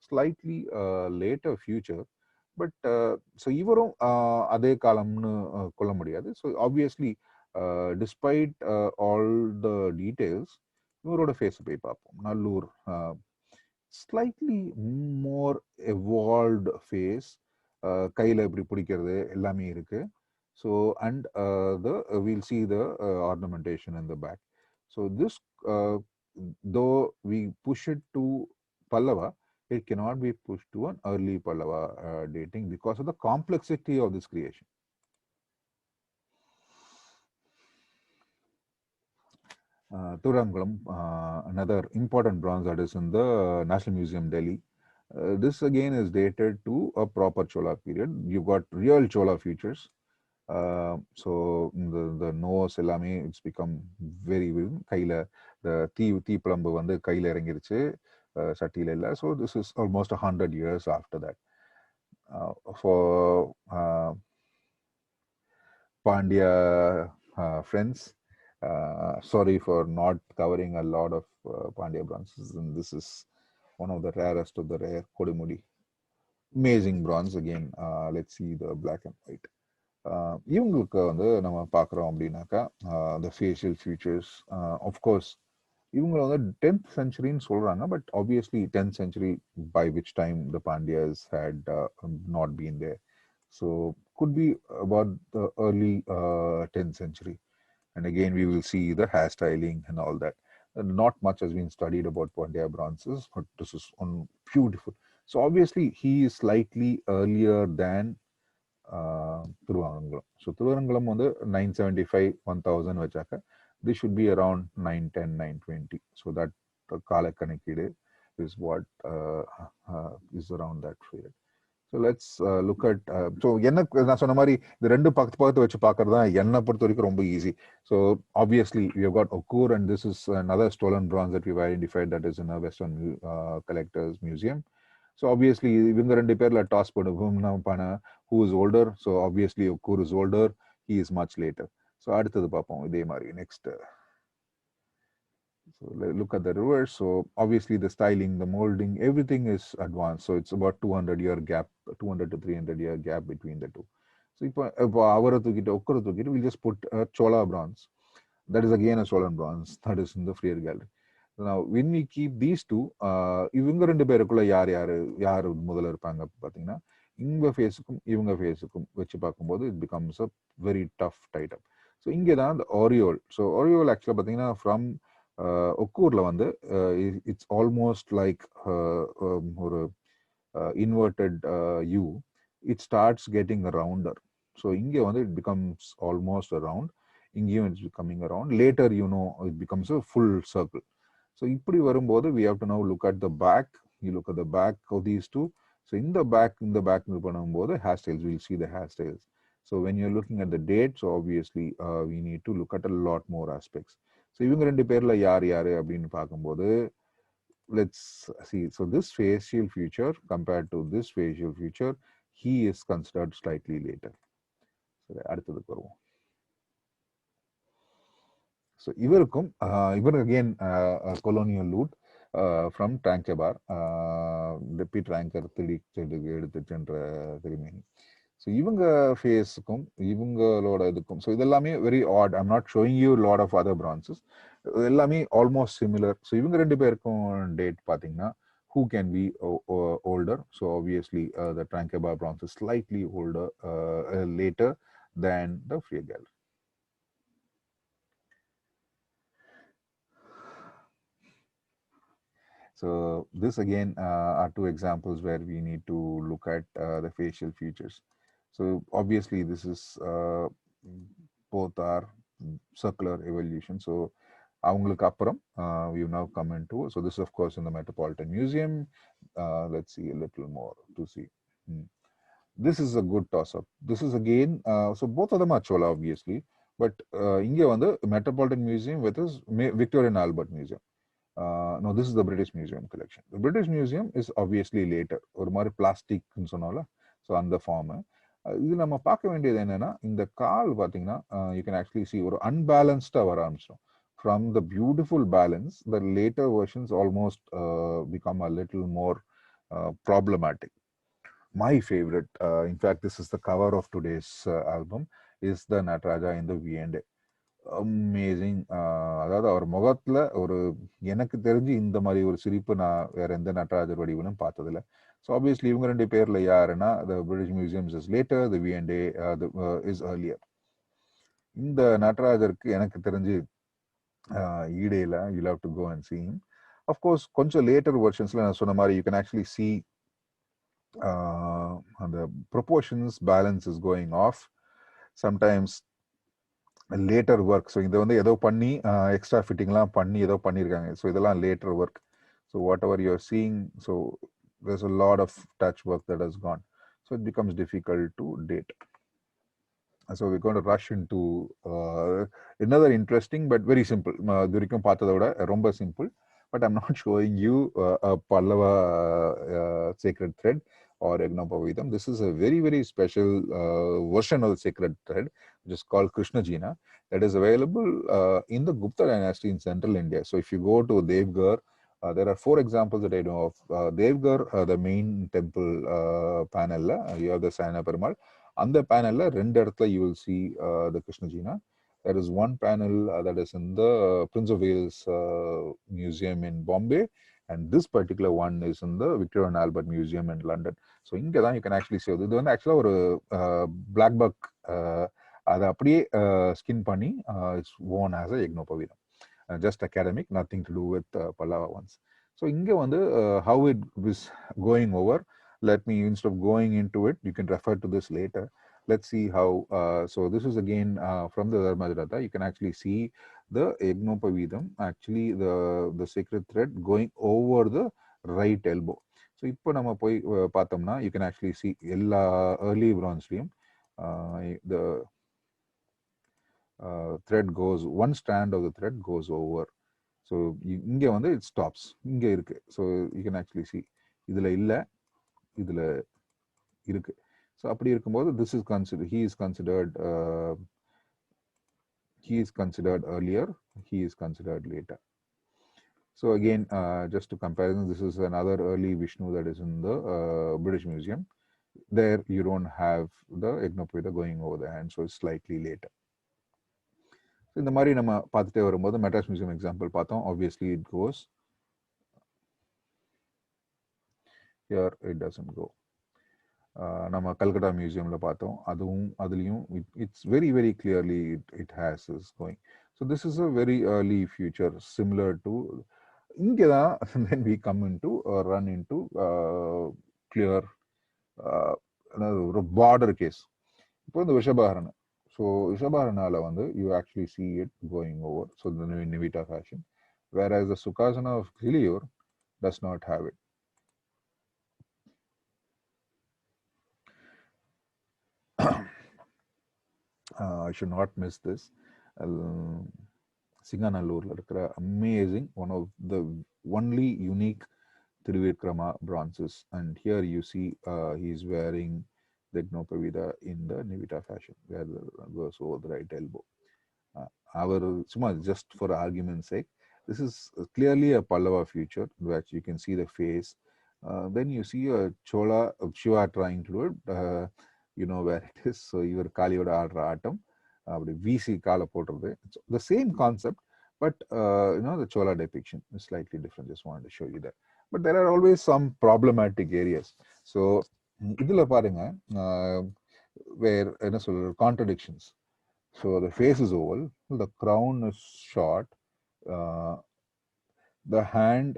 slightly later feature but so இவரும் அதே காலம்னு கொள்ள முடியாது so obviously despite all the details இவரோட ஃபேஸ் போய் பார்ப்போம் Nallur slightly more evolved face கையில் இப்படி பிடிக்கிறது எல்லாமே இருக்கு so and we'll see the ornamentation in the back. So this though we push it to Pallava, it cannot be pushed to an early Pallava dating because of the complexity of this creation. Thiruvarangulam, another important bronze that is in the National Museum, Delhi. This again is dated to a proper Chola period. You've got real Chola features. So the nose எல்லாமே இட்ஸ் பிகம் வெரி கையில் தீ பிளம்பு வந்து கையில் இறங்கிருச்சு சட்டியில் இல்லை so this is almost 100 years after that. For Pandya friends, sorry for not covering a lot of Pandya bronzes, and this is one of the rarest of the rare Kodimudi. Amazing bronze again. Let's see the black and white. இவங்களுக்கு வந்து நம்ம பார்க்குறோம் அப்படின்னாக்கா த ஃபேஷியல் ஃபியூச்சர்ஸ் ஆஃப்கோர்ஸ் இவங்க வந்து 10th centuryன்னு சொல்கிறாங்க but obviously 10th century by which time the Pandyas had not been there. So could be about the early 10th century. And again, we will see the hairstyling and all that. Not much has been studied about Pandya bronzes, but this is one beautiful. So obviously, he is slightly earlier than Thiruvarangulam. So Thiruvarangulam வந்து 975 1000 வச்சாக்க this should be around 910 920. So that கால கணக்கீடு is what is around that period. So let's look at so என்ன நான் சொன்ன மாதிரி இந்த ரெண்டு பக்கத்து வச்சு பார்க்கறது தான் என்னை பொறுத்த வரைக்கும் ரொம்ப easy. So obviously we have got Okkur and this is another stolen bronze that we've identified that is in a Western Collectors Museum. So obviously இவங்க ரெண்டு பேர்ல டாஸ் பண்ணுவோம் who is older. So obviously Okkur is older, he is much later. So அடுத்தது பார்ப்போம் இதே மாதிரி next. So look at the reverse. So obviously the styling, the molding, everything is advanced. So it's about 200-year gap, 200 to 300-year gap between the two. So இப்போ அவரை தூக்கிட்டு ஒக்கரை தூக்கிட்டு we'll just put a Chola bronze. That is again a stolen bronze. That is in the Freer Gallery. Now when we keep these two, இவங்க ரெண்டு பேருக்குள்ள யார் முதல்ல இருப்பாங்க பார்த்தீங்கன்னா இவங்க ஃபேஸுக்கும் இவங்க ஃபேஸுக்கும் வச்சு பார்க்கும்போது it becomes a very tough tight up. So இங்கே தான் இந்த ஆரியோல். ஸோ ஆரியோல் ஆக்சுவலாக பார்த்தீங்கன்னா ஃப்ரம் ஒக்கூரில் வந்து இட்ஸ் ஆல்மோஸ்ட் லைக் ஒரு inverted you. It starts getting rounder. So இங்கே வந்து இட் பிகம்ஸ் ஆல்மோஸ்ட் அரவுண்ட். இங்கேயும் it's becoming around. Later it becomes a full circle. So இப்படி வரும்போது we have to now look at the back. You look at the back of these two. So in the back பண்ணும்போது hairstyles, we'll see the hairstyles. So when you're looking at the date, so obviously we need to look at a lot more aspects. So இவங்க ரெண்டு பேர்ல யார் அப்படின்னு பார்க்கும்போது let's see. So this facial feature compared to this facial feature, he is considered slightly later. So அடுத்ததுக்கு வருவோம். So இவருக்கும் இவர் again colonial loot from Trankebar, repeat ranker எடுத்து சென்ற திருமேனி. ஸோ இவங்க ஃபேஸுக்கும் இவங்களோட இதுக்கும் ஸோ இதெல்லாமே very odd. I'm not showing you lot of other bronzes. எல்லாமே ஆல்மோஸ்ட் சிமிலர். ஸோ இவங்க ரெண்டு பேருக்கும் டேட் பார்த்தீங்கன்னா who can be older. So obviously the Trankebar bronze is slightly older, later than the Freer Gallery. So this again are two examples where we need to look at the facial features. So obviously this is both are circular evolution. So avungalukku appuram we've now come into, so this is of course in the Metropolitan Museum. Let's see a little more to see. This is a good toss up. This is again so both of them are Chola obviously, but inge vandu Metropolitan Museum with this Victoria and Albert Museum. No, this is the British Museum collection. The British Museum is obviously later. ஒரு மாதிரி பிளாஸ்டிக்னு சொன்னால ஸோ அந்த ஃபார்மு. இது நம்ம பார்க்க வேண்டியது என்னன்னா, இந்த கால் பார்த்தீங்கன்னா, யூ கேன் ஆக்சுவலி சி ஒரு அன்பேலன்ஸ்டாக வர ஆரம்பிச்சிடும். From the beautiful balance, the later versions almost become a little more problematic. My favorite, in fact, this is the cover of today's album, is the Nataraja in the V&A. Amazing. அதாவது அவர் முகத்துல ஒரு எனக்கு தெரிஞ்சு இந்த மாதிரி ஒரு சிரிப்பு நான் வேற எந்த நடராஜர் வடிவிலும் பார்த்ததில்ல. ஸோ ஆப்வியஸ்லி இவங்க 2 பேர்ல யாருன்னா, the British museums is later, the V&A is earlier. இந்த நடராஜருக்கு எனக்கு தெரிஞ்சு ஈடேல, you have to go and see him. Of course கொஞ்சம் லேட்டர் வெர்ஷன்ஸ்ல நான் சொன்ன மாதிரி யூ கேன் ஆக்சுவலி see அந்த proportions balance is going off. Sometimes later work. So இதை வந்து ஏதோ பண்ணி எக்ஸ்ட்ரா ஃபிட்டிங்லாம் பண்ணி ஏதோ பண்ணியிருக்காங்க. ஸோ இதெல்லாம் later work. So whatever you're seeing, so there's a lot of touch work that has gone. So it becomes difficult to date. So we're going to rush into another interesting but very simple. இது வரைக்கும் பார்த்ததை விட ரொம்ப simple. But I'm not showing you a Pallava sacred thread or Yagnapavidam. This is a very, very special version of the sacred thread, which is called Krishnajina, that is available in the Gupta dynasty in central India. So if you go to Devgarh, there are 4 examples that I know of. Devgarh, the main temple panel, you have the Sayana Perumal. On the panel, 2 இடத்துல you will see the Krishnajina. There is one panel that is in the Prince of Wales Museum in Bombay, and this particular one is in the Victoria and Albert Museum in London. So இங்கே தான் you can actually see. இது வந்து ஆக்சுவலாக ஒரு பிளாக் பக், அதை அப்படியே ஸ்கின் பண்ணி இட்ஸ் ஓன் ஆஸ் அ யக்னோபவீதம். Just academic, nothing to do with Pallava ones. So இங்கே வந்து how it is going over. Let me, instead of going into it, you can refer to this later. Let's see how, so this is again from the Dharmadratha. You can actually see the Yagnopavidam, actually the sacred thread going over the right elbow. So இப்போ நம்ம போய் பார்த்தோம்னா you can actually see எல்லா early bronzeலையும் the thread goes, one strand of the thread goes over. So இங்கே வந்து it stops, இங்கே இருக்கு. So you can actually see இதில் இல்லை, இதில் இருக்கு. ஸோ அப்படி இருக்கும்போது this is considered, he is considered earlier, he is considered later. So again, just to comparison, this is another early Vishnu that is in the British Museum. There you don't have the Yagnopavidha going over the hand, so it's slightly later. So இந்த மாதிரி நம்ம பார்த்துட்டே வரும்போது மெட்ராஸ் மியூசியம் எக்ஸாம்பிள் பார்த்தோம். Obviously it goes here, it doesn't go. நம்ம கல்கட்டா மியூசியம்ல பார்த்தோம், அதுலேயும் it's very very clearly it has is going. So this is a very early feature similar to இங்கே தான் then we come in to run in to clear ஒரு பார்டர் கேஸ். இப்போ இந்த விஷபாரண, ஸோ விஷபாரணால வந்து you actually see it going over, so the நிவிட்டா fashion, where as the sukhasana of கிளியூர் does not have it. I should not miss this. Singanallurla இருக்கிற amazing, one of the only unique Trivikrama bronzes, and here you see he is wearing the Yagnopavidha in the Nivita fashion, where it goes over the right elbow. Just for argument's sake, this is clearly a Pallava feature, which you can see the face. Then you see a Chola Shiva trying to do it. You know where it is. So இவர் காளியோட ஆடுற ஆட்டம், அப்படி வீசி காலை போடுறது. It's the same concept, but the Chola depiction is slightly different. Just wanted to show you that. But there are always some problematic areas. So இதுல பாருங்க, where என்ன சொல்ற contradictions. So the face is oval, the crown is short, the hand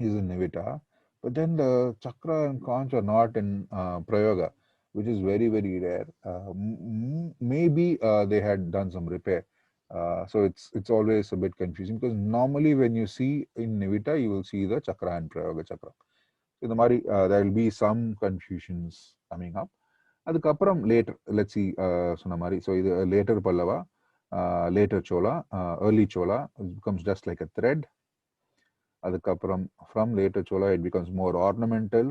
is in Nivita, but then the chakra and conch are not in Prayoga, which is very, very rare. Maybe they had done some repair. So it's always a bit confusing, because normally when you see in Nivita, you will see the chakra and Prayoga chakra. So the Mari, there will be some confusions coming up. அதுக்கப்புறம் later, let's see, சொன்ன மாதிரி, so இது later Pallava, later Chola, early Chola, it becomes just like a thread. அதுக்கப்புறம் from later Chola, it becomes more ornamental.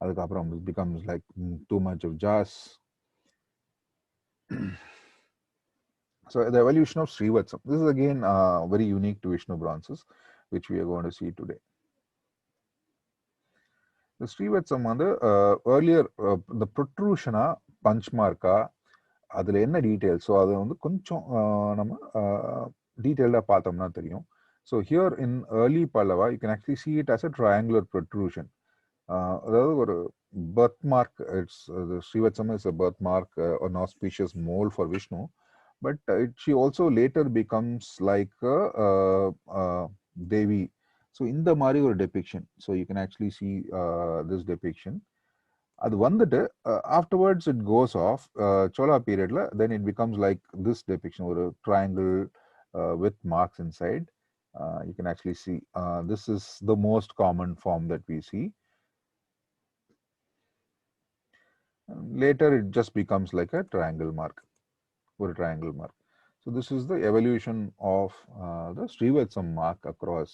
அதுக்கப்புறம் it becomes like too much of jazz. So the evolution of Srivatsam. This is again very unique to Vishnu bronzes, which we are going to see today. The Srivatsam வந்து earlier the protrusion punch mark அதில் என்ன டீட்டெயில் ஸோ அதை வந்து கொஞ்சம் நம்ம டீட்டெயில்டாக பார்த்தோம்னா தெரியும். So here in early Pallava you can actually see it as a triangular protrusion. அதாவது ஒரு birth mark it's ஸ்ரீவத்சம் is a birth mark an auspicious mold for Vishnu, but she also later becomes like Devi. So இந்த மாதிரி ஒரு depiction, so you can actually see this depiction. அது வந்துட்டு afterwards it goes off Chola periodல then it becomes like this depiction ஒரு triangle with marks inside. You can actually see this is the most common form that we see. Later it just becomes like a triangle mark or a triangle mark. So this is the evolution of the Srivatsam mark across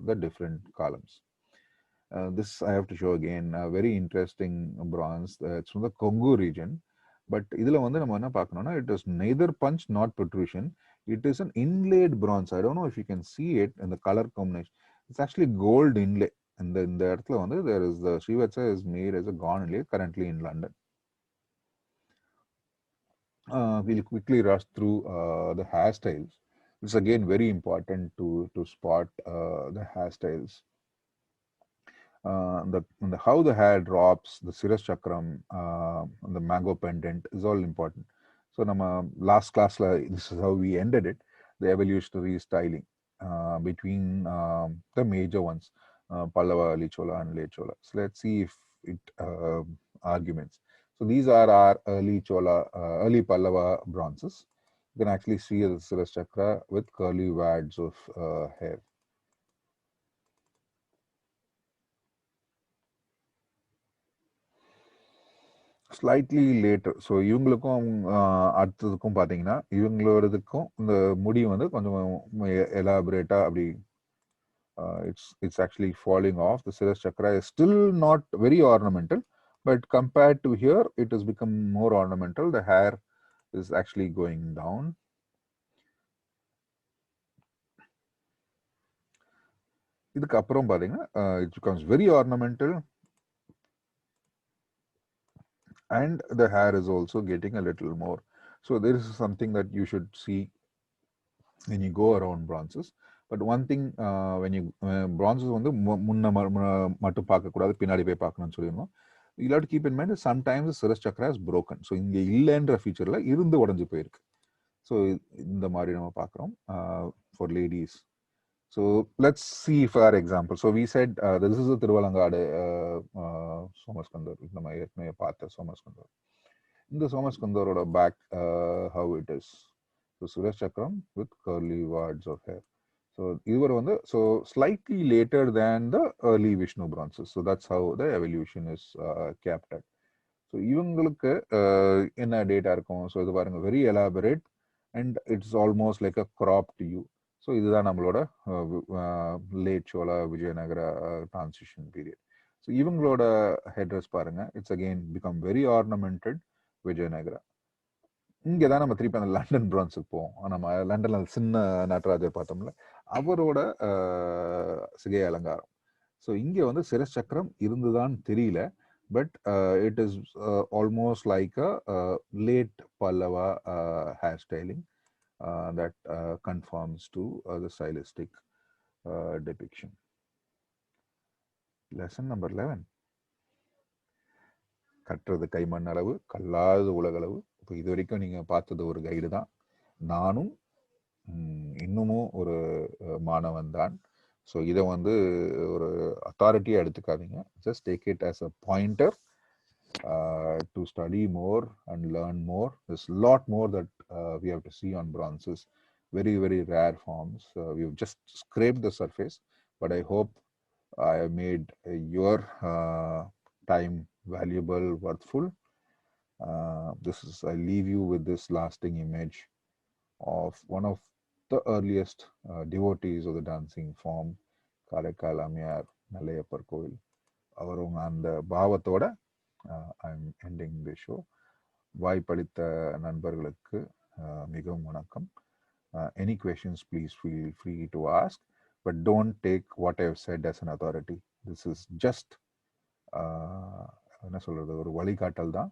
the different columns. This I have to show again a very interesting bronze. It's from the Kongu region. But இதில் வந்து நம்ம என்ன பார்க்கணும்னா it is neither punch not protrusion. It is an inlaid bronze. I don't know if you can see it in the color combination. It's actually gold inlay. இந்த இடத்துல வந்து there is the Srivatsa is made as a gold inlay currently in London. We'll quickly rush through the hairstyles. It's again very important to spot the hairstyles. How the hair drops, the Siras Chakram, the mango pendant is all important. So, last class, this is how we ended it, the evolutionary styling between the major ones, Pallava, Lichola, and Lechola. So, let's see if it arguments. So, these are our early Chola, early Pallava bronzes. You can actually see the Siras Chakra with curly wads of hair. Slightly later. So இவங்களுக்கும் அடுத்ததுக்கும் பார்த்தீங்கன்னா இவங்களோடதுக்கும் இந்த முடி வந்து கொஞ்சம் எலாபரேட்டாக அப்படி it's actually falling off. The Siras Chakra is still not very ornamental, but compared to here, it has become more ornamental. The hair is actually going down. இதுக்கு அப்புறம் பார்த்தீங்கன்னா it becomes very ornamental. And the hair is also getting a little more. So there is something that you should see when you go around bronzes. But one thing when you bronzes வந்து முன்ன மட்டும் பார்க்கக்கூடாது, பின்னாடி போய் பார்க்கணும்னு சொல்லியிருந்தோம். You have to keep in mind that sometimes the Siras Chakra is broken. So இங்கே இல்லைன்ற ஃபீச்சரில் இருந்து உடஞ்சி போயிருக்கு. ஸோ இந்த மாதிரி நம்ம பார்க்குறோம் for ladies. So let's see for example. So we said this is a Tiruvalangadu Somaskandar. நம்ம ஏற்கனவே பார்த்த சோமஸ்கந்தர். இந்த சோமஸ்கந்தரோட back how it is. So Siras Chakram with curly wads of hair. So இவர் வந்து so slightly later than the early Vishnu bronzes. So that's how the evolution is captured. So இவங்களுக்கு என்ன டேட்டா இருக்கும். ஸோ இது பாருங்க very elaborate and it's almost like a cropped view. So இதுதான் நம்மளோட late Chola Vijayanagara transition period. So இவங்களோட ஹெட்ரஸ் பாருங்க it's again become very ornamented Vijayanagara. இங்கே தான் நம்ம திருப்பி அந்த லண்டன் பிரான்ஸுக்கு போவோம். நம்ம லண்டனில் சின்ன நடராஜர் பார்த்தோம்ல அவரோட சிகை அலங்காரம். ஸோ இங்கே வந்து சிரஸ் சக்கரம் இருந்துதான் தெரியல, but it is almost like a late Pallava hairstyling that conforms to the stylistic depiction. Lesson number 11. கற்றது கைமண் அளவு கல்லாத உலகளவு. இப்போ இது வரைக்கும் நீங்கள் பார்த்தது ஒரு கைடு தான். நானும் இன்னமும் ஒரு மாணவன் தான். ஸோ இதை வந்து ஒரு அத்தாரிட்டியாக எடுத்துக்காதீங்க. Just take it as a pointer to study more and learn more. There's a lot more that we have to see on bronzes. Very, very rare forms. We've just scraped the surface, but I hope I have made your time valuable, worthful. I leave you with this lasting image of one of the earliest devotees of the dancing form, Karaikal Ammayar Nallayapar Kovil. அவங்க அந்த பாவத்தோட ஐம் எண்டிங் தி ஷோ. வாய்ப்பளித்த நண்பர்களுக்கு மிகவும் வணக்கம். Any questions, please feel free to ask, but don't take what I have said as an authority. This is just என்ன சொல்றது, ஒரு வழிகாட்டல் தான்.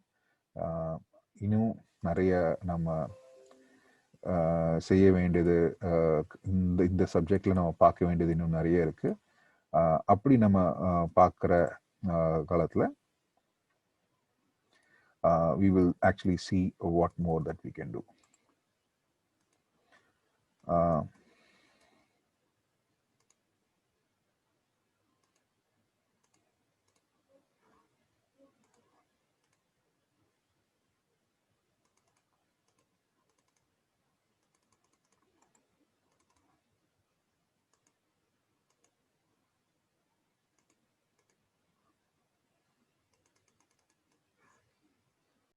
இன்னும் நிறைய நம்ம செய்ய வேண்டியது, இந்த சப்ஜெக்டில் நம்ம பார்க்க வேண்டியது இன்னும் நிறைய இருக்கு. அப்படி நம்ம பார்க்குற காலத்தில் we will actually see what more that we can do.